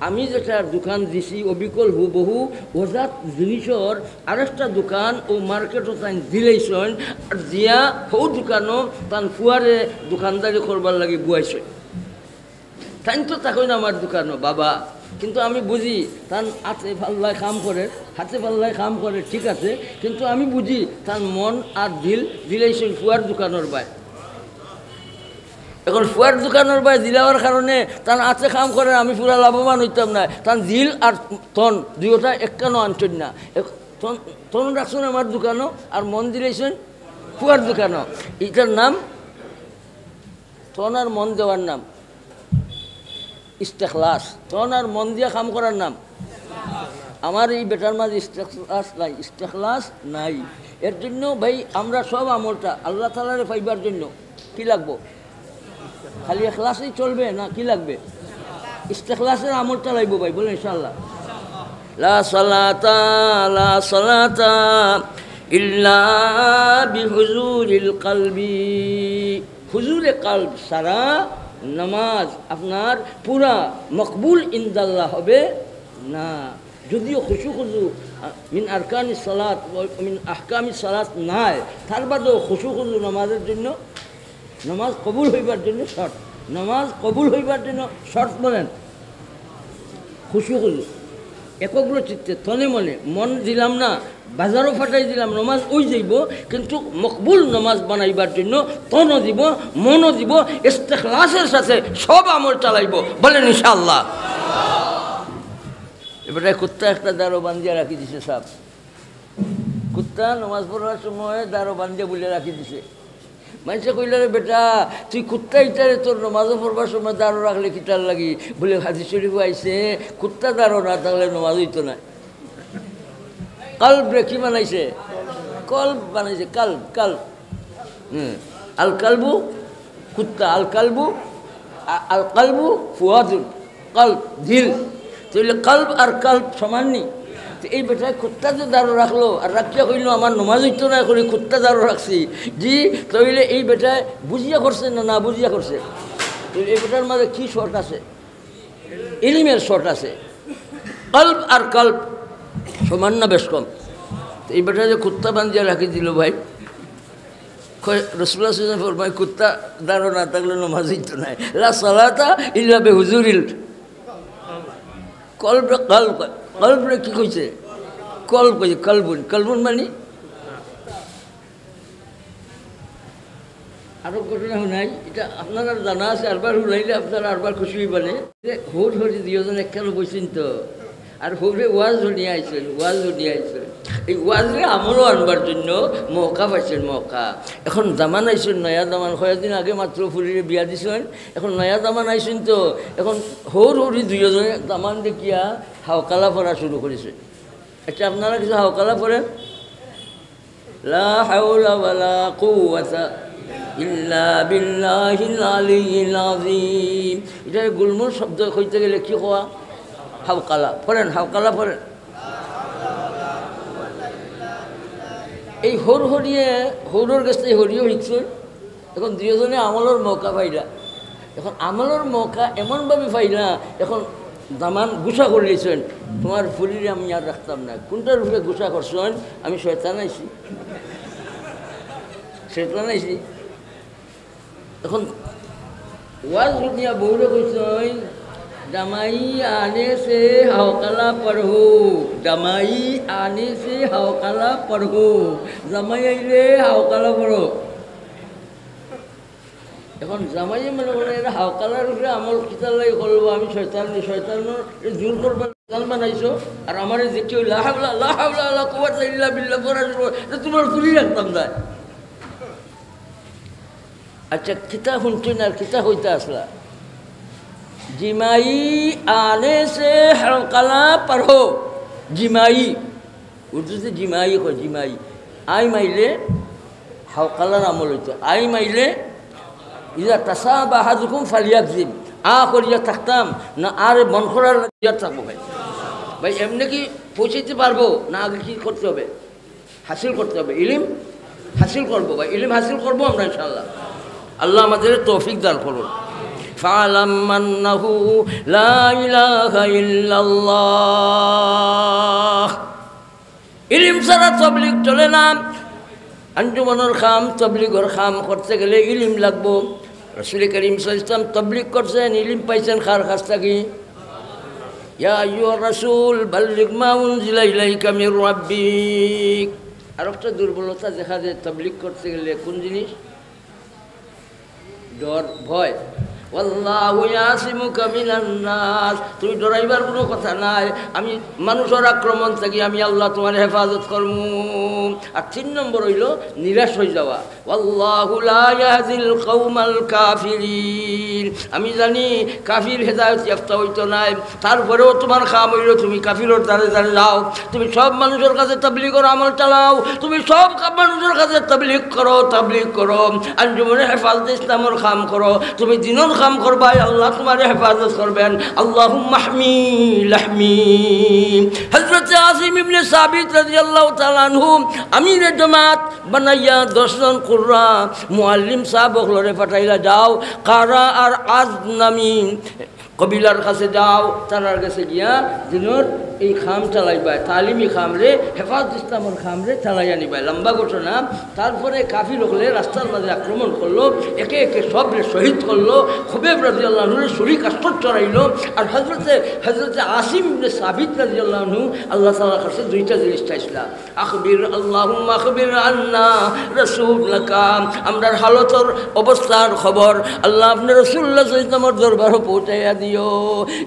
আমি যেটা দোকান দিছি অবিকল হুবহু ওজাত জিনিসের আরেকটা দোকান ও মার্কেটও তাই দিলেইছেন, আর দিয়া হৌ দোকানও তান ফুয়ারে দোকানদারি করবার লাগে বুয়াইছে। তাই তো তখন আমার দোকানও বাবা, কিন্তু আমি বুঝি তার হাতে পাল্লায় কাম করে, হাতে পাল্লায় কাম করে, ঠিক আছে, কিন্তু আমি বুঝি তার মন আর দিল দিলেইছেন ফুয়ার দোকানের বাই। এখন ফুয়ার দোকানের বাই দিলার কারণে তার হাতে কাম করে, আমি পুরা লাভবান হইতাম না। তার দিল আর তন দুইটা একখানো আনছেন না, তন রাখছেন আমার দোকানও, আর মন দিলেছেন ফুয়ার দোকানও। এটার নাম তন আর মন দেওয়ার নাম ইস্তেখলাস। তন আর মন দিয়া কাম করার নাম। আমার এই বেটার মাঝে ইস্তেখলাস নাই, ইস্তেখলাস নাই। এর জন্য ভাই আমরা সব আমলটা আল্লাহ তাআলারে পাইবার জন্য কি লাগবো? খালি ইখলাসই চলবে না, কি লাগবে? ইস্তেখলাসের আমলটা লাগবো ভাই, বলেন ইনশাআল্লাহ। লা সালাতা ইল্লা বিহুজুরিল কলবি। হুজুরে কলব সারা নামাজ আপনার পুরা মকবুল ইনদাল্লাহ হবে না। যদিও খুশু খুজু মিন আরকানি সালাত মিন আহকামি সালাত নাই, তার বাদেও খুশু খুজু নামাজের জন্য, নামাজ কবুল হইবার জন্য শর্ত। নামাজ কবুল হইবার জন্য শর্ত বলেন খুশু খুজু, একগ্র চিত্তে, তনে মনে, মন দিলাম না, বাজারও ফাটাই দিলাম, নমাজ ওই যাইব, কিন্তু মকবুল নমাজ বানাইবার জন্য তনও দিব, মনও দিব, ইস্তেখলাসের সাথে সব আমল চালাইব, বলেন ইনশাআল্লাহ। এবারে কুত্তা একটা দাঁড়ো বান্ধিয়া রাখি দিছে সাহেব, কুত্তা নমাজ পড়ার সময় দাঁড়ো বান্ধিয়া বলে রাখি দিছে। মানুষে কইল রে বেটা তুই কুত্তা ইটারে তোর নমাজও পড়বার সময় দাঁড়ো রাখলে কিটার লাগি বলে হাদিস শরীফ আইছে কুত্তা দাঁড়ো না থাকলে নমাজ হইতো না কল্ব রে কি বানাইছে কল্ব বানাইছে কাল্ব কাল্ব আল কালবু কুত্তা আল কালবু ফুয়াদুল কল্ব দিল তাহলে কল্ব আর কল্ব সমান নি তো এই বেটায় কুত্তা যে দাঁড়ো রাখলো আর রাখিয়া কইল আমার নমাজ হইতো না এখন কুত্তা দাঁড়ো রাখছি জি তাহলে এই বেটায় বুঝিয়া করছে না না বুঝিয়া করছে তো এই বেটার মাঝে কী শর্ট আছে ইলিমের শর্ট আছে কল্ব আর কল্ব সমান না বেশ কম তো এই বেটা যে কুত্তা বান্ধিয়া রাখি দিল ভাই রসুল্লাহ ফরমায় কুত্তা দাঁড়ো না থাকলে নমাজ হইতো না লা সালাতা ইল্লা বিহুজুরিল কল্ব কল্ব কল্পরে কী কইছে কল্ব কইছে কলবুন কলবুন মানে আরো ঘটনা শুনাই এটা আপনার জানা আছে আরবার শুনাইলে আপনারা আরবার খুশি হইবানে যে হোর হরি দুজন একখানে বইছেন তো আর হোরে ওয়াজ শুনিয়ে আইছেন এই ওয়াজরে আমলও আনবার জন্য মৌকা পাইছেন মৌকা এখন দামান আইছেন নয়া দামান কয়েকদিন আগে মাত্র ফুলিরে বিয়া দিছেন এখন নয়া দামান আইছেন তো এখন হোর হরি দুজনে দামান দেখিয়া হাওকালা পড়া শুরু করেছে আচ্ছা আপনারা কিছু হাওকালা পড়েন লা হাওলা ওয়ালা কুওয়াতা ইল্লা বিল্লাহিল আলিয়্যিল আযীম এটা গুলমুল শব্দ কইতে গেলে কি কোয়া হাওকালা পড়েন হাওকালা পড়েন এই হোর হরিয়ে হৌরর কাছে হরিও শিখছেন এখন দুজনে আমলের মৌকা পাইলা এখন আমলের মৌকা এমনভাবে পাইলা এখন দামান গুছা করে নিয়েছেন তোমার ফুলিরে আমি আর রাখতাম না কোনটার উপরে গুছা করছেন আমি শয়তান আইছি এখন ওয়াজ শুনিয়া বউরে কইছেন জামাই আনে সে হাওকালা পড়ো জামাই আনে সে হাওকালা পড়ো জামাই আইলে হাওকালা পড়ো এখন জামাই মনে করে এরা হাওকালার উপরে আমল কিতার লাগে করবো আমি শয়তানের জোর করবার চাল বানাইছো আর আমার যে কেউ লাহাবলা কুওয়াতা ইল্লা বিল্লাহ পড়া তোমার তুলি রাখতাম না আচ্ছা কিতা শুনছেন আর কিতা হইতে আসলা জিমাই আনে সে হাওকালা পড়ো জিমাই উর্দুতে জিমাই কয় জিমাই আই মাইলে হাওকালার আমল হইতো আই মাইলে ইজা তাসাবা আহাদুকুম ফালিয়াকযিব করিয়া থাকতাম না আর মন করার লাগিয়া থাকবো ভাই এমনি কি পৌঁছাইতে পারবো না আগে কি করতে হবে হাসিল করতে হবে ইলিম হাসিল করবো ভাই ইলিম হাসিল করবো আমরা ইনশাআল্লাহ আল্লাহ আমাদের তৌফিক দান করুন ফালাম আন্নাহু লা ইলাহা ইল্লাল্লাহ ইলিম ছাড়া তাবলীগ চলে না আঞ্জুমানের খাম তবলিগর খাম করতে গেলে ইলিম লাগবো রাসূল করিম সাল্লাল্লাহু আলাইহি ওয়াসাল্লাম তবলিগ করছেন ইলিম পাইছেন কার কাছ থেকে ইয়া আইয়ুহার রাসূল বাল্লিগ মা উনজিলা ইলাইকা মির রাব্বিক আর একটা দুর্বলতা দেখা যায় তবলিগ করতে গেলে কোন জিনিস ডর ভয় ওয়াল্লাহু ইয়াসিমুকা মিনান নাস তুমি ডরাইবার কোনো কথা নাই আমি মানুষের আক্রমণ থেকে আমি আল্লাহ তোমার হেফাজত করব আর 3 নম্বর হইল নিরাশ হয়ে যাওয়া ওয়াল্লাহু লা ইয়াহদিল কওমাল কাফিরিন আমি জানি কাফির হেদায়েত ইয়াফতা হইতো নাই তারপরেও তোমার কাম হইল তুমি কাফিরের দ্বারে দ্বারে যাও তুমি সব মানুষের কাছে তাবলীগের আমল চালাও তুমি সব মানুষের কাছে তাবলীগ করো আঞ্জুমানের হেফাজত ইসলামের কাম করো তুমি দিনের কাম করবাই আল্লাহ তোমার হেফাজত করবেন আল্লাহুম্মা হমি লাহমি হযরত আসিম ইবনে সাবিত রাদিয়াল্লাহু তাআলা আনহু আমিরে জামাত বানাইয়া 10 জন কুররা মুআল্লিম সাহাবক লরে পাঠাইলা যাও কারা আর আজনামি কবিলার কাছে যাও তার কাছে গিয়া দিনের এই খাম চালাইবাই তালিমি খামরে হেফাজত ইসলামের খামরে চালাইয়া নিবাই লম্বা ঘটনা তারপরে কাফির হলে রাস্তার মাঝে আক্রমণ করলো একে একে সবরে শহীদ করলো খুবেব রাদিয়াল্লাহু আনহু শরীর কাষ্ট চড়াইলো আর হযরতে আসিম ইবনে সাবিত রাদিয়াল্লাহু আনহু আল্লাহ তাআলার কাছে 2টা জিনিস চাইছিলা আল্লাহুম্মা আখবির আন্না রাসূলাকা আমরার হালতর অবস্থার খবর আল্লাহ আপনার রাসূলুল্লাহ সাল্লাল্লাহু আলাইহি ওয়াসাল্লামের দরবারে পৌঁছাইয়া দিও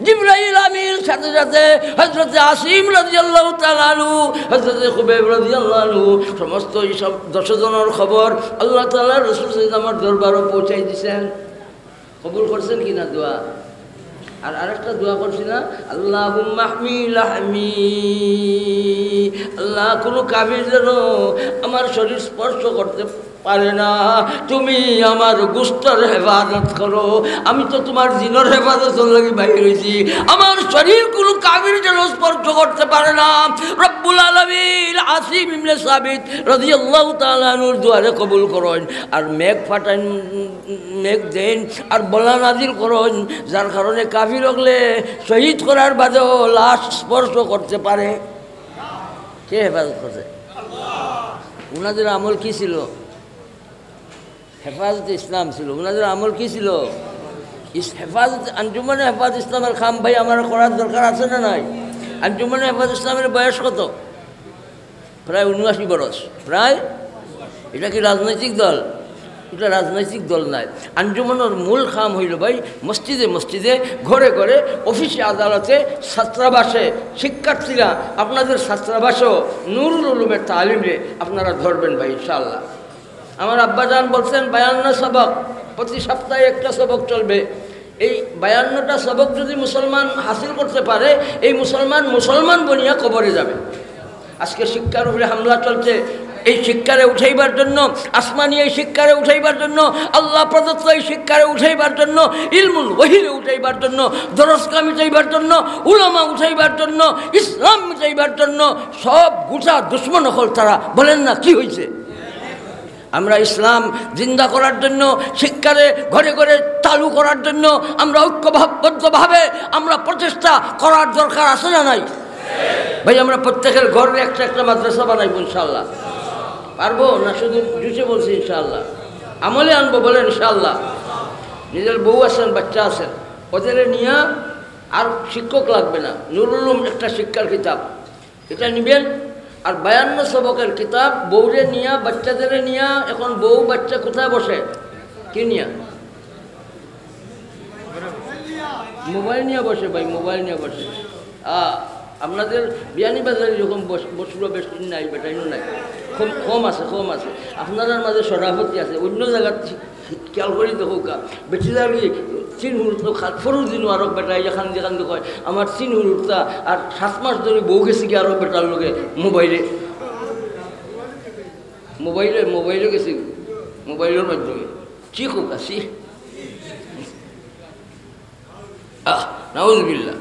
জিবরাইল আমিন সাথে সাথে হযরতে আসিম রাদিয়াল্লাহু তাআলা আনহু, হযরত খুবাইব রাদিয়াল্লাহু আনহু, সমস্ত এই সব 10 জনের খবর আল্লাহ তাআলা রাসূল সাল্লাল্লাহু আমার দরবারে পৌঁছাই দিয়েছেন। কবুল করছেন কিনা দোয়া? আর আরেকটা দোয়া করছি না, আল্লাহুম্মা হমি লাহমি, আল্লাহ কোনো কাফির যেন আমার শরীর স্পর্শ করতে পারে না, তুমি আমার গোশতের হেফাজত করো। আমি তো তোমার জিনের হেফাজতের লাগি বাইরে হয়েছি, আমার শরীর কোনো কাফির যেন স্পর্শ করতে পারে না। রব্বুল আলামিন আসিম ইবনে সাবিত রাদিয়াল্লাহু তাআলা আনহুর দুয়ারে কবুল করেন, আর মেঘ ফাটান, মেঘ দেন, আর বলা নাজিল করেন, যার কারণে কাফির হলে শহীদ করার বাদেও লাশ স্পর্শ করতে পারে। কে হেফাজত করছে? উনাদের আমল কি ছিল? হেফাজত ইসলাম ছিল। ওনাদের আমল কি ছিল? হেফাজত। আঞ্জুমানে হেফাজত ইসলামের খাম ভাই আমার করার দরকার আছে না নাই? আঞ্জুমানে হেফাজত ইসলামের বয়স কত? প্রায় 79 বরস। প্রায়। এটা কি রাজনৈতিক দল? এটা রাজনৈতিক দল নাই। আঞ্জুমানের মূল খাম হইল ভাই মসজিদে মসজিদে, ঘরে ঘরে, অফিসে আদালতে, ছাত্রাবাসে, শিক্ষার্থীরা আপনাদের ছাত্রাবাসেও নুরুল উলুমের তালিমে আপনারা ধরবেন ভাই ইনশাআল্লাহ। আমার আব্বাজান বলছেন 52 সবক, প্রতি সপ্তাহে একটা সবক চলবে। এই 52টা সবক যদি মুসলমান হাসিল করতে পারে, এই মুসলমান বনিয়া কবরে যাবে। আজকে শিক্ষার উপরে হামলা চলছে। এই শিক্ষারে উঠাইবার জন্য, আসমানি এই শিক্ষারে উঠাইবার জন্য, আল্লাহ প্রদত্ত এই শিক্ষারে উঠাইবার জন্য, ইলমুল ওয়াহিরে উঠাইবার জন্য, দরসকা মিটাইবার জন্য, উলামা উঠাইবার জন্য, ইসলাম মিটাইবার জন্য সব গোটা দুশ্মন হল তারা। বলেন না কি হয়েছে? আমরা ইসলাম জিন্দা করার জন্য, শিক্ষারে ঘরে ঘরে চালু করার জন্য আমরা ঐক্যবদ্ধভাবে আমরা প্রচেষ্টা করার দরকার আছে না নাই ভাই? আমরা প্রত্যেকের ঘরে একটা একটা মাদ্রাসা বানাইব ইনশাআল্লাহ। পারবো না? শুধু জুসে বলছি ইনশাআল্লাহ, আমলে আনবো। বলেন ইনশাআল্লাহ। নিজের বউ আছেন, বাচ্চা আছেন, ওদের নিয়ে আর শিক্ষক লাগবে না। নুরুল উলুম একটা শিক্ষার কিতাব, এটা নেবেন। আর 52 সবকের কিতাব বউরে নিয়া, বাচ্চাদের নিয়া। এখন বউ বাচ্চা কোথায় বসে? কি নিয়া? মোবাইল নিয়ে বসে ভাই, মোবাইল নিয়ে বসে। আপনাদের বিয়ানীবাজারে এরকম বসুর বেশ নাই, বেটাইনও নাই, কম আছে, কম আছে। আপনাদের মাঝে সরাফতি আছে, অন্য জায়গার খেয়াল করি দেখো কা বেশি দাঁড়িয়ে চিন হুড়তো ফরু দিনও আরো বেটা এখান যেখান কয় আমার চিন হুড়তা। আর 7 মাস ধরে বউ গেছি কি আরো বেটার লোকে মোবাইলে গেছি, মোবাইলের মাধ্যমে চি হোক আসি। নাউযুবিল্লাহ।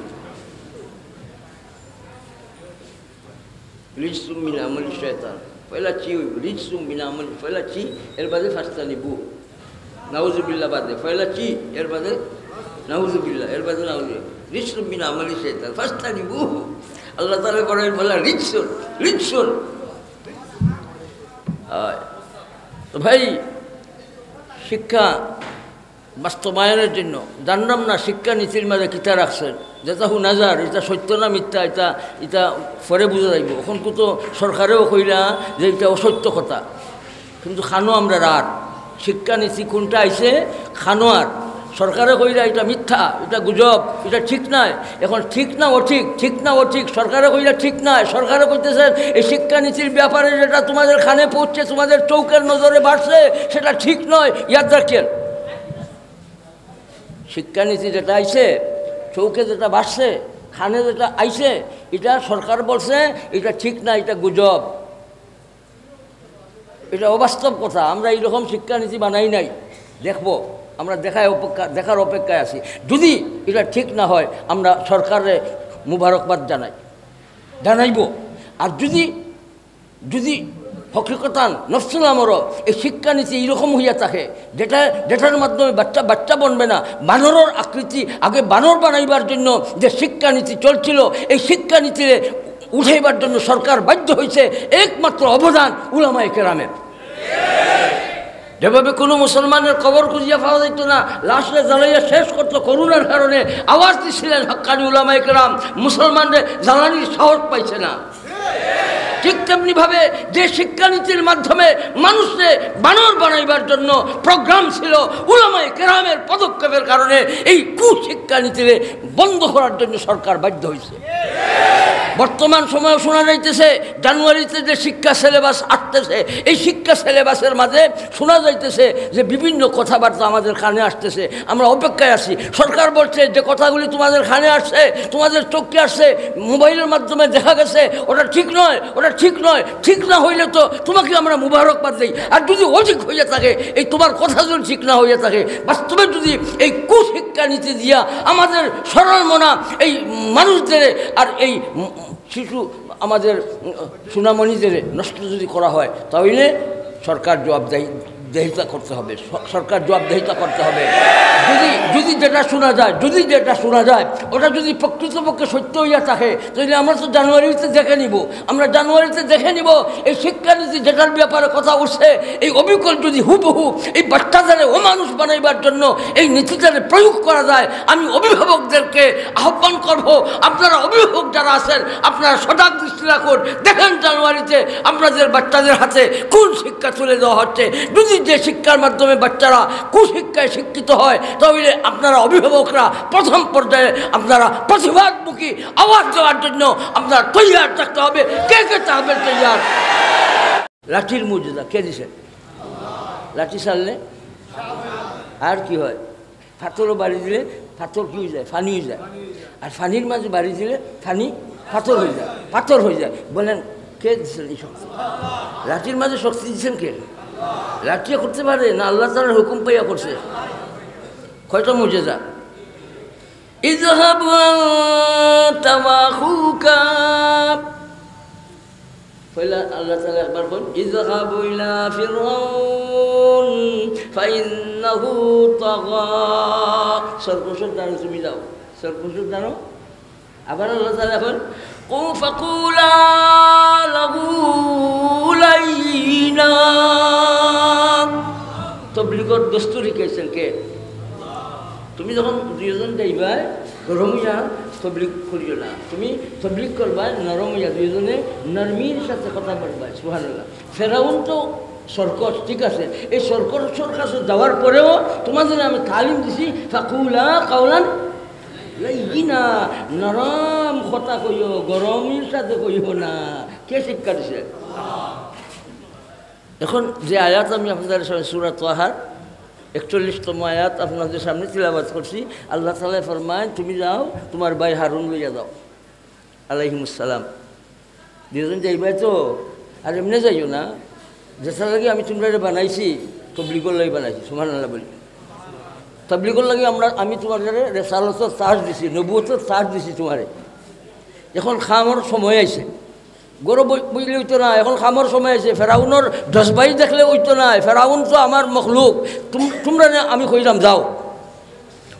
রিজসুম মিন আমালি শায়তান, পয়লা চি হইব। রিজসুম মিন আমালি, পয়লা চি, এর বাদে ফাস্তানিবু। নাউযুবিল্লাহ বাদে পয়লা চি, এর বাদে নাউযুবিল্লাহ, এর বাদে নাউযুবিল্লাহ। রিজসুম মিন আমালি শায়তান ফাস্তানিবু। আল্লাহ তাআলা বলেন বলা রিজসুন, রিজসুন। তো ভাই শিক্ষা বাস্তবায়নের জন্য জানলাম না শিক্ষা নীতির মাঝে কিতা রাখছেন, যেটা হুনাজার এটা সত্য না মিথ্যা, এটা পরে বোঝা যাইব। এখন তো সরকারেও কইলা যে এটা অসত্য কথা, কিন্তু খানো আমরা রাত শিক্ষা নীতি কোনটা আইছে খানো। আর সরকারে কইলা এটা মিথ্যা, এটা গুজব, এটা ঠিক নাই। এখন ঠিক না অঠিক, ঠিক না অঠিক, সরকারে কইলা ঠিক নাই। সরকারে কইতেছেন এই শিক্ষানীতির ব্যাপারে যেটা তোমাদের খানে পড়ছে, তোমাদের চৌকের নজরে বাড়ছে, সেটা ঠিক নয়। ইয়াদ রাখেন, শিক্ষানীতি যেটা আইছে, চৌকে যেটা বাড়ছে, খানে যেটা আইছে, এটা সরকার বলছে এটা ঠিক না, এটা গুজব, এটা অবাস্তব কথা। আমরা এইরকম শিক্ষানীতি বানাই নাই, দেখবো আমরা দেখার অপেক্ষায় আছি। যদি এটা ঠিক না হয় আমরা সরকারে মুবারকবাদ জানাইব। আর যদি হকিকতান নফসুল আমরও এই শিক্ষানীতি এইরকম হইয়া থাকে যেটার মাধ্যমে বাচ্চা বনবে না, বানরের আকৃতি আগে বানর বানাইবার জন্য যে শিক্ষানীতি চলছিল, এই শিক্ষানীতি উঠাইবার জন্য সরকার বাধ্য হয়েছে। একমাত্র অবদান উলামায়ে কেরামের। যেভাবে কোনো মুসলমানের কবর খুঁজিয়া পাওয়া যেত না, লাশরে জ্বালাইয়া শেষ করতো, করুণার কারণে আওয়াজ দিচ্ছিলেন হক্কানি উলামায়ে কেরাম, মুসলমানদের জ্বালানির সাহস পাইছে না। ঠিক তেমনিভাবে যে শিক্ষানীতির মাধ্যমে মানুষকে বানর বানাইবার জন্য প্রোগ্রাম ছিল, উলামায়ে কেরামের পদক্ষেপের কারণে এই কুশিক্ষানীতি বন্ধ করার জন্য সরকার বাধ্য হয়েছে। বর্তমান সময়ে শোনা যাইতেছে জানুয়ারিতে যে শিক্ষা সিলেবাস আসতেছে, এই শিক্ষা সিলেবাসের মাঝে শোনা যাইতেছে যে বিভিন্ন কথাবার্তা আমাদের কানে আসতেছে। আমরা অপেক্ষায় আছি। সরকার বলছে যে কথাগুলি তোমাদের কানে আসছে, তোমাদের চোখে আসছে, মোবাইলের মাধ্যমে দেখা গেছে, ওটা ঠিক নয়, ওটা ঠিক নয়। ঠিক না হইলে তো তোমাকে আমরা মুবারকবাদ দিই। আর যদি অধিক হইয়া থাকে, এই তোমার কথা যদি ঠিক না হইয়া থাকে, বাস্তবে যদি এই কুশিক্ষা নীতি দিয়া আমাদের সরল মনা এই মানুষদের আর এই শিশু আমাদের সুনামণিদের নষ্ট যদি করা হয়, তাহলে সরকার জবাবদেহিতা করতে হবে। সরকার জবাবদেহিতা করতে হবে। যদি যেটা শোনা যায় ওটা যদি প্রকৃতপক্ষে সত্য হইয়া থাকে, তাহলে আমরা তো জানুয়ারিতে দেখে নিব। এই শিক্ষানীতি যেটার ব্যাপারে কথা উঠছে, এই অবিকল যদি হুবহু এই বাচ্চাদের অমানুষ বানাইবার জন্য এই নীতিটারে প্রয়োগ করা যায়, আমি অভিভাবকদেরকে আহ্বান করব, আপনারা অভিভাবক যারা আছেন আপনারা সজাগ দৃষ্টি রাখুন। দেখেন জানুয়ারিতে আপনাদের বাচ্চাদের হাতে কোন শিক্ষা তুলে দেওয়া হচ্ছে। যদি যে শিক্ষার মাধ্যমে বাচ্চারা কুশিক্ষায় শিক্ষিত হয়, তাহলে আপনারা অভিভাবকরা প্রথম পর্যায়ে আপনারা প্রতিবাদমুখী আওয়াজ দেওয়ার জন্য আপনারা তৈয়ার থাকতে হবে। কে থাকবেন তৈয়ার? লাঠির মর্যাদা কে দিছেন? লাঠি ছাড়লে আর কি হয়? পাথরও বাড়ি দিলে পাথর কি হয়ে যায়? ফানি হয়ে যায়। আর ফানির মাঝে বাড়ি দিলে ফানি পাথর হয়ে যায়। বলেন কে দিচ্ছেন এই শক্তি? লাঠির মাঝে শক্তি দিচ্ছেন কে? লাঠিয়া করতে পারে না আল্লাহ তাআলার হুকুম পাইয়া করছে? কয়টা মুজিজা? ইযহাবু আনতা ওয়া আখুকা, পয়লা আল্লাহ তাআলা একবার বলেন ইযহাবু ইলা ফিরআউন ফাইন্নাহু তাগা। সর্বশোধ জানো, তুমি যাও সর্বশোধ জানো। আবার আল্লাহ তাআলা এখন ফাকুলা লাহু লাইনা। তবলিগর দস্তুর শিখাইছেন কে? তুমি যখন দুইজন যাইবা গরম হইয়া তবলিগ করিও না, তুমি তবলিগ করবা নরম হইয়া, দুইজনে নরমির সাথে কথা বলবা। সুবহানাল্লাহ। ফেরাউন তো সরকস, ঠিক আছে, এই সরকসের কাছে যাওয়ার পরেও তোমাদের আমি তালিম দিছি ফাকুলা কাউলান লাইনা, নরম কথা কইও, গরমের সাথে কইও না। কে শিক্ষা দিছে? এখন যে আয়াত আমি আপনাদের সামনে সূরা তাহার 41তম আয়াত আপনাদের সামনে তিলাওয়াত করছি, আল্লাহ তাআলা ফরমায় তুমি যাও তোমার ভাই হারুন লইয়া যাও আলাইহিমুস সালাম। দুজন যাইবাই তো, আর এমনি যাইও না। যেটা লাগে আমি তোমরা বানাইছি তবলিগর লাগি বানাইছি। সুবহানাল্লাহ বলি। তবলিগর লাগে আমি তোমার রেসালতের চার্জ দিছি, নবুয়তের চার্জ দিছি তোমারে। এখন খামর সময় আইছে, গরু বুঝলে হইতো না, এখন খামর সময় আছে। ফেরাউনের 10 ভাই দেখলে হইতো না, ফেরাউন তো আমার মখলুক। তোমরা আমি কইলাম যাও,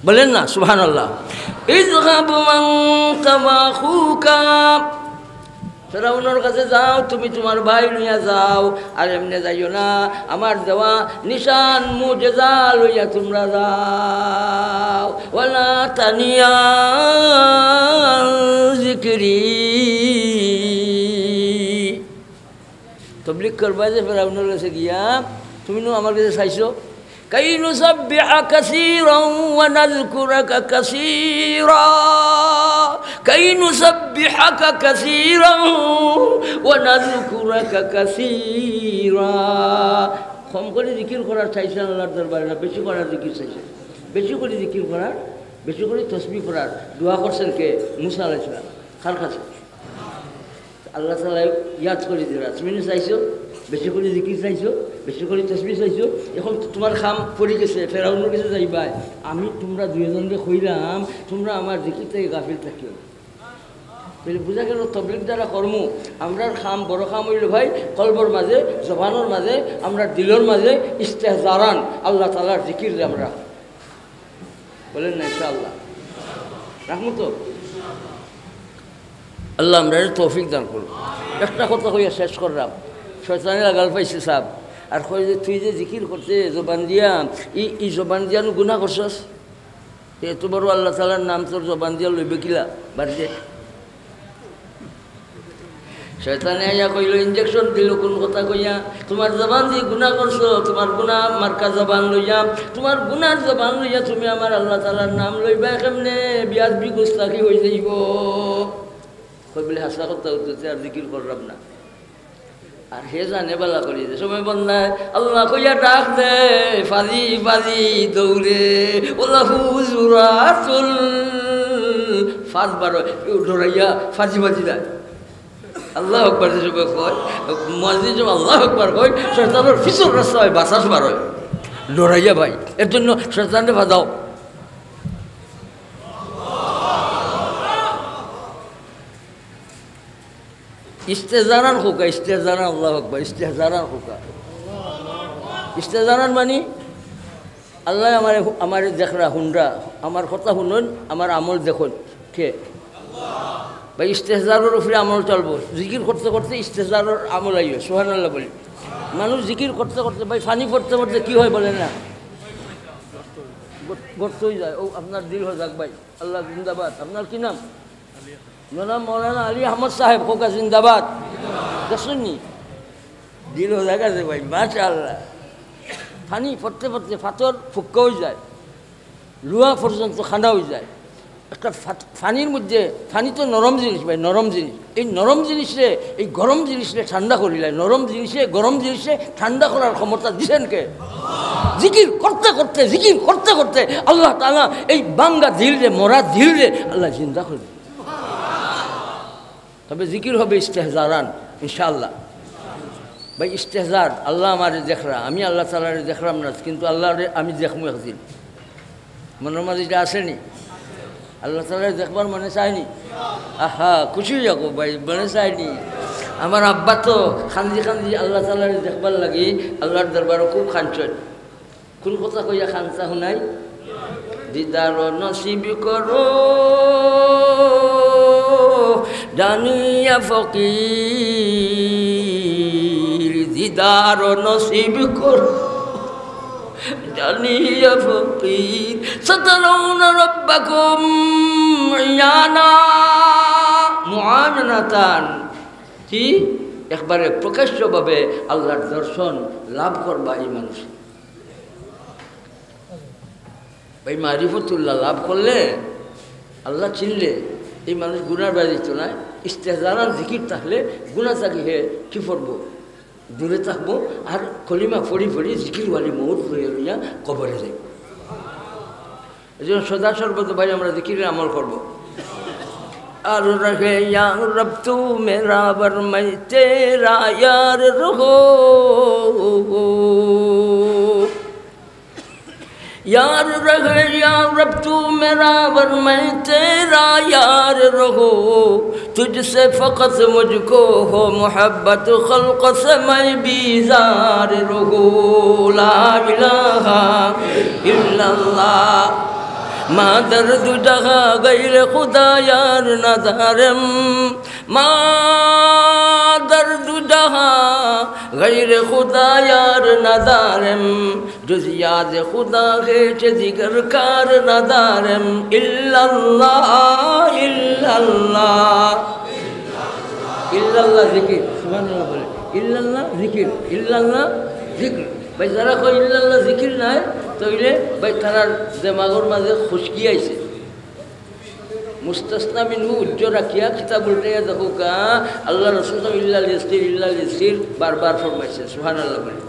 বলেন না সুবহানাল্লাহ। ইযহাবু আনতা ওয়া আখুকা, ফেরাউনের কাছে যাও, তুমি তোমার ভাই লইয়া যাও। আর এমনি যাইও না, আমার দেওয়া নিশান মুজিজা লইয়া তোমরা যাও। ওয়ালা তানিয়া যিকরি, তবলিগ করবা যে ফেরাউনের কাছে গিয়া তুমি আমার কাছে চাইছো কাই নুসাব্বিহা কাসীরান ওয়া নাযকুরাকা কাসীরা, কাই নুসাব্বিহাকা কাসীরান ওয়া নাযকুরাকা কাসীরা। কম করে জিকির করার চাইছেন আল্লাহর দরবারে না বেশি করার জিকির চাইছেন? বেশি করে জিকির করার, বেশি করে তসবিহ করার দোয়া করছেন কে? মুসা আলাইহিস সালাম। কার কাছে? আল্লাহ তাআলা ইয়াদ করে দিলা। তুমি চাইছো বেশি করে জিকির চাইছো, বেশি করে তসবিহ চাইছো। এখন তোমার খাম পড়ে গেছে, ফেরাউনের কাছে যাইবা। আমি তোমরা দুইজনকে কইলাম তোমরা আমার জিকির থেকে গাফিল থাকিও। বুঝা গেল তবলিগ দ্বারা কর্ম আমরা খাম বড় খাম হইল ভাই কলবর মাঝে, জবানোর মাঝে, আমরা দিলর মাঝে ইস্তেহজারান আল্লাহ তাআলার জিকির আমরা বলেন না ইনশাআল্লাহ রাখবো তো। আল্লাহ আমরা তৌফিক দান করব। একটা কথা কইয়া শেষ করলাম, শয়তানের আগাল পাইছে সাহেব আর কই যে তুই যে জিকির করতে জবান দিয়া ই জবান দিয়া গুনাহ করছস, এত বড় আল্লাহ তাআলার নাম তোর জবান দিয়া লইবে কিলা বাড়িতে? শয়তানে আইয়া কইল, ইঞ্জেকশন দিল কোন কথা কইয়া, তোমার জবান দিয়ে গুনাহ করছো, তোমার গুনাহ মার্কা জবান লইয়া, তোমার গুনার জবান লইয়া তুমি আমার আল্লাহ তাআলার নাম লইবা কেমনে? বিয়াদবি গুস্তাখি হয়ে যাইব। কই বলে হাসা কথা হচ্ছে আর জিকির করলাম না। আর হে জানে বেলা করি যে সময় বন্ধায় আল্লাহ কইয়া ডাক দে ফাজি ফাজি দৌড়ে ওলা হুজুরাতুল ফাজ বারো ডরাইয়া ফাজি ফাজি দেয়। আল্লাহ আকবার যে সময় কয় মসজিদ আল্লাহ আকবার কয় শয়তানের ফিসুর রাস্তা হয় বাসাস বার হয় ডরাইয়া ভাই। এর জন্য শয়তানকে বাঁধাও। ইস্তেজারান হোকা ইস্তেজারান আল্লাহ আকবার ইস্তেজারান হোকা ইস্তেজারান মানে আল্লাহ আমার দেখরা হুন্ডা আমার কথা শুনুন আমার আমল দেখুন কে ভাই ইস্তেজারের উপরে আমল চলবো। জিকির করতে করতে ইস্তেজারের আমল আইবে সুবহানাল্লাহ বলি। মানুষ জিকির করতে করতে ভাই ফানি পড়তে পড়তে কী হয় বলেন না গর্ত হয়ে যায়। ও আপনার দিল হয়ে যাক ভাই আল্লাহ জিন্দাবাদ। আপনার কি নাম? নাম মৌলানা আলী আহমদ সাহেব খোকা জিন্দাবাদ। দেখছেন নি দিল হয়ে যাক আছে ভাই মাশাআল্লাহ। ফানি পড়তে পড়তে ফাতর ফুক্কা হয়ে যায় লুয়া পর্যন্ত খানা হয়ে যায়। একটা ফানির মধ্যে ফানি তো নরম জিনিস ভাই নরম জিনিস। এই নরম জিনিসে এই গরম জিনিসে ঠান্ডা করিলে নরম জিনিসে গরম জিনিসে ঠান্ডা করার ক্ষমতা দিছেন কে? জিকির করতে করতে জিকির করতে করতে আল্লাহ তাআলা এই বাঙ্গা দিল রে মরা দিল রে আল্লাহ জিন্দা করবে। তবে জিকির হবে ইস্তেহজারান ইনশাআল্লাহ। ভাই ইস্তেহজার আল্লাহ আমার দেখরা আমি আল্লাহ তাআলারে দেখলাম না কিন্তু আল্লাহরে আমি দেখবো একদিন। মনের মাঝে এটা আসেনি আল্লাহ তাআলা দেখবার মনে চায়নি? আহা খুশি হয়ে যাবো ভাই মনে চায়নি। আমার আব্বা তো খান্দি খান্দি আল্লাহ তাআলারে দেখবার লাগি আল্লাহর দরবারে খুব খানছেন। কোন কথা কইয়া খানসা শুনাই দিদার নসিব করো জানিয়া ফকির দিদার নসিব করো জানিয়া ফকির সাতারাউনা রাব্বাকুম ইয়ানা মুআনাতান কি একবারে প্রকাশ্যভাবে আল্লাহর দর্শন লাভ করবা এই মানুষ। ভাই মারিফতুল্লাহ লাভ করলে আল্লাহ চিনলে এই মানুষ গুনার বাড়িত না। ইস্তেহজারান জিকির থাকলে গুনাহ থাকি হে কি করবো দূরে থাকবো আর কলিমা ফড়ি ফড়ি জিকিরওয়ালি মৌত হয়ে লইয়া কবরে যাই। এই জন্য সদা সর্বত ভাই আমরা জিকিরের আমল করবো। আর রহে ইয়া রব তু মেরা বরমাই তেরা ইয়ার রহো यार रहे या रब तू मेरा वर मैं तेरा यार रहो तुझसे फ़क़त मुझको हो मोहब्बत ख़ल्क़ से मैं बीज़ार रहो ला इलाहा इल्लल्लाह मा दर्द जहाँ गैर खुदा यार नज़ारम मा दर्द जहाँ गैर खुदा यार नज़ारम जुज़ याद खुदा है जिगर कार नज़ारम इल्लल्लाह इल्लल्लाह इल्लल्लाह जिक्र सुभानअल्लाह बोले इल्लल्लाह जिक्र इल्लल्लाह जिक्र भाई जरा कोई इल्लल्लाह जिक्र ना है तो इले भाई थानार दिमागोर माঝে खुशकी आइছে मुस्तस्ना मिनहु उज्जो रखिया किताब उल्टे देखो का अल्लाह रसूल इल्लाल यसीर बार बार फरमाइছে सुभानअल्लाह बोले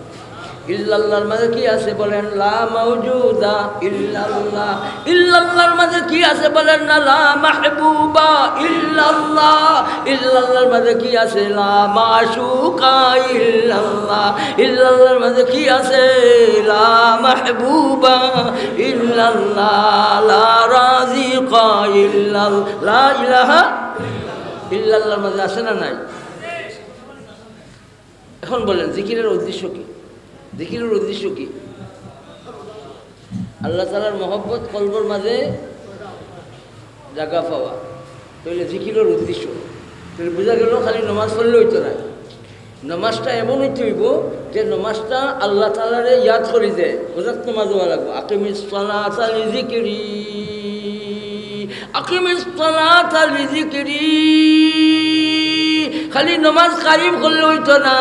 इल्लल्लाहर माঝে কি আছে বলেন লা মাওজুদা ইল্লাল্লাহ ইল্লাল্লাহর মাঝে কি আছে বলেন না লা মাহবুবা ইল্লাল্লাহ ইল্লাল্লাহর মাঝে কি আছে লা মাশুকা ইল্লাল্লাহ ইল্লাল্লাহর মাঝে কি আছে লা মাহবুবা ইল্লাল্লাহ লা রাযিকা ইল্লাল্লাহ লা ইলাহা ইল্লাল্লাহর মাঝে আছে না নাই? এখন বলেন জিকিরের উদ্দেশ্য কি? জিকিরের উদ্দেশ্য কি? আল্লাহ তাআলার মহব্বত কলবের মাঝে জায়গা পাওয়া তাহলে জিকিরের উদ্দেশ্য। তাহলে বোঝা গেল খালি নমাজ পড়লে হইতো না। নমাজটা এমন হইতে হইব যে নমাজটা আল্লাহ তাআলারে ইয়াদ করে দেয়। বোঝার নমাজ হওয়া লাগবে আকিমিস সালাতা লিযিকরি আকিমিস সালাতা লিযিকরি খালি নমাজ কায়েম করলে হইতো না।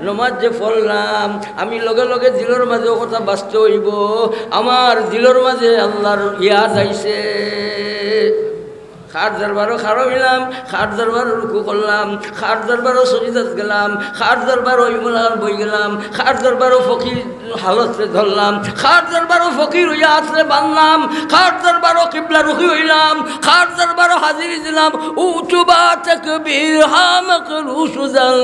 নমাজ যে পড়লাম আমি লগে লগে দিলের মাঝে কথা বাঁচতে হইব আমার দিলের মাঝে আল্লাহর ইয়াদ আইছে। খাট দরবারও খাড়ো হইলাম, খাট দরবারও রুকু করলাম, খাট দরবারও সজিদাত গেলাম, খাট দরবারও ইমুলান বই গেলাম, খাট দরবারও ফকির হালতরে ধরলাম, খাট দরবারও ফকির হইয়া আসলে বানলাম, খাট দরবারও কিবলা রুখি হইলাম, খাট দরবারও হাজিরি দিলাম। উচুবা তাকবীর হামাকলু সুজাল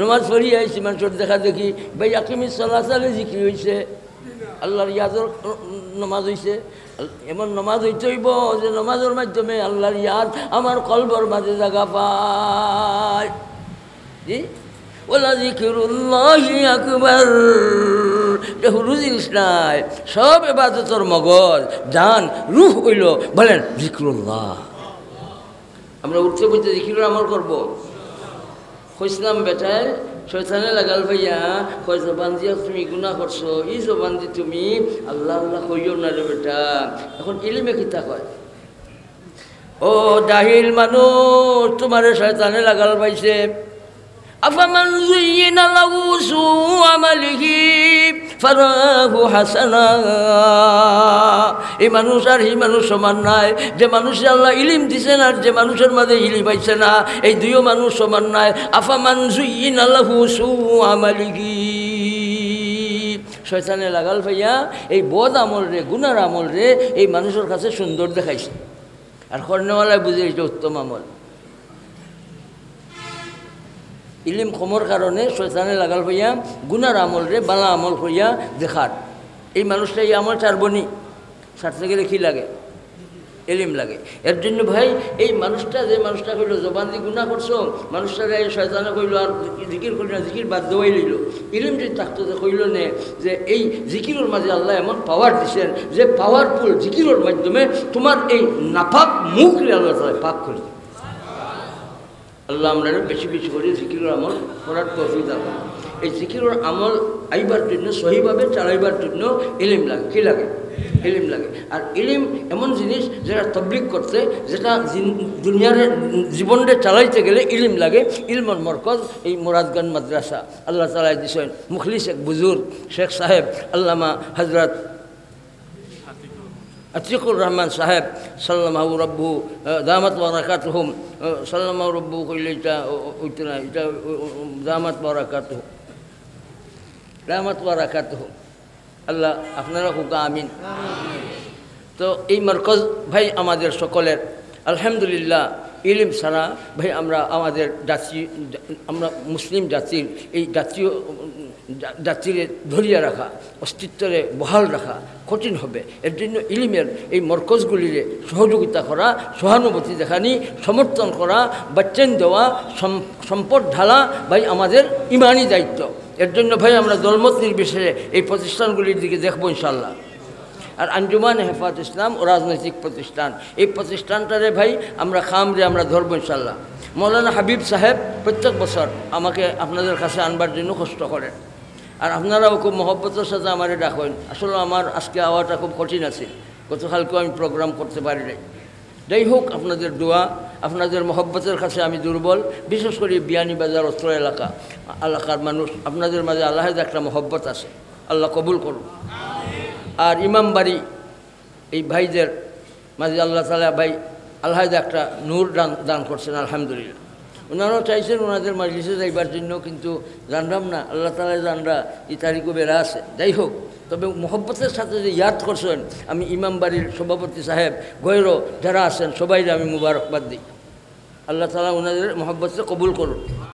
নামাজ পড়ি আইছি, মানুষের দেখা দেখি ভাই আকিমিস সালাত সালে জিকির হইছে, আল্লাহর ইয়াদর নামাজ হইছে। এমন নামাজ হইতে হইব যে নামাজের মাধ্যমে আল্লাহর ইয়াদ আমার কলবর মাঝে জায়গা পায়। জি ওলা যিকিরুল্লাহি আকবার, হুরু জিনিস নাই, সব ইবাদতের মগজ জান রূহ হইল বলেন যিকিরুল্লাহ। আমরা উঠতে বলতে যিকিরের আমল করবো। কইসলাম বেটায় শয়তানে লাগাল ভাইয়া, কয় জবান দিয়া তুমি গুনাহ করছো, এই জবান দিয়ে তুমি আল্লাহ আল্লাহ কইও না রে বেটা। এখন ইলিমে কিতা কয়, ও জাহিল মানুষ, তোমারে শয়তানে লাগাল পাইছে। আফামান যুয়িনা লাহু সুউ আমালিহি ফারাহু হাসানা, এই মানুষ আর এই মানুষ সমান নাই। যে মানুষে আল্লাহ ইলিম দিছেন আর যে মানুষের মাঝে ইলিম পাইছে না, এই দুইও মানুষ সমান নাই। আফামান যুয়িনা লাহু সুউ আমালিহি, শয়তানে লাগাল ভাইয়া এই বদ আমল রে, গুনার আমল রে এই মানুষের কাছে সুন্দর দেখাইছে, আর কর্ণওয়ালায় বুঝে এটা উত্তম আমল। ইলিম কমর কারণে শয়তানে লাগাল ভাইয়া গুনার আমল রে বালা আমল হইয়া দেখার। এই মানুষটা এই আমল ছাড়বনি, ছাড়তে গেলে কী লাগে? ইলিম লাগে। এর জন্য ভাই এই মানুষটা, যে মানুষটা কইল জবান দিয়ে গুনাহ করছো, মানুষটারে শয়তানে কইল আর জিকির করি না, জিকির বাদ দেওয়াই লইল। ইলিম যদি থাকতো যে কইল নে যে এই জিকিরের মাঝে আল্লাহ এমন পাওয়ার দিচ্ছেন যে পাওয়ারফুল জিকিরের মাধ্যমে তোমার এই নাপাক মুখ আল্লাহ তাআলা পাক করি। আল্লাহ আমরা বেশি বেশি করে জিকিরের আমল করার তৌফিক দান করুন। এই জিকিরের আমল আইবার জন্য, সহিভাবে চালাইবার জন্য ইলিম লাগে। কী লাগে? ইলিম লাগে। আর ইলিম এমন জিনিস যেটা তবলিগ করতে, যেটা দুনিয়ার জীবনটা চালাইতে গেলে ইলিম লাগে। ইলমর মরকজ এই মুরাদগঞ্জ মাদ্রাসা আল্লাহ তাআলা দিয়েছেন মুখলিস এক বুজুর্গ শেখ সাহেব আল্লামা হজরত আতিকুর রহমান সাহেব সাল্লামাহু রব্বু দামাত বারাকাতুহুম, সাল্লামাহু রব্বু কইলে এটা ওইটা না, এটা দামাত বারাকাতুহুম, দামাত বারাকাতুহুম। আল্লাহ আপনারা হুকা আমিন। তো এই মারকজ ভাই আমাদের সকলের আলহামদুলিল্লাহ ইলিম ছাড়া ভাই আমরা আমাদের জাতি, আমরা মুসলিম জাতির এই জাতিরে ধরিয়া রাখা, অস্তিত্বরে বহাল রাখা কঠিন হবে। এর জন্য ইলিমের এই মরকজগুলিরে সহযোগিতা করা, সহানুভূতি দেখানি, সমর্থন করা, বাচ্চেন দেওয়া, সম্পদ ঢালা ভাই আমাদের ইমানি দায়িত্ব। এর জন্য ভাই আমরা দলমত নির্বিশেষে এই প্রতিষ্ঠানগুলির দিকে দেখবো ইনশাল্লাহ। আর আঞ্জুমান হেফাজত ইসলাম ও রাজনৈতিক প্রতিষ্ঠান, এই প্রতিষ্ঠানটারে ভাই আমরা খামরে আমরা ধরবো ইনশাল্লাহ। মৌলানা হাবিব সাহেব প্রত্যেক বছর আমাকে আপনাদের কাছে আনবার জন্য কষ্ট করেন, আর আপনারাও খুব মহব্বতের সাথে আমারে ডাকেন। আসলে আমার আজকে আওয়াটা খুব কঠিন আছে, গতকালকেও আমি প্রোগ্রাম করতে পারি নাই। যাই হোক, আপনাদের দোয়া, আপনাদের মহব্বতের কাছে আমি দুর্বল। বিশেষ করে বিয়ানীবাজার অস্ত্র এলাকার মানুষ, আপনাদের মাঝে আল্লাহের একটা মহব্বত আছে, আল্লাহ কবুল করুন। আর ইমামবাড়ি এই ভাইদের মাঝে আল্লাহ তাআলা ভাই আল্লাহের একটা নূর দান করছেন আলহামদুলিল্লাহ। ওনারাও চাইছেন ওনাদের মাজলিসে যাইবার জন্য, কিন্তু জানলাম না, আল্লাহ তাআলা জানরা এই তারিখও বেড়া আছে। যাই হোক, তবে মহব্বতের সাথে যে ইয়াদ করছেন, আমি ইমামবাড়ির সভাপতি সাহেব গৈরো যারা আছেন সবাই আমি মুবারকবাদ দিই। আল্লাহ তাআলা ওনাদের মহব্বতকে কবুল করুন।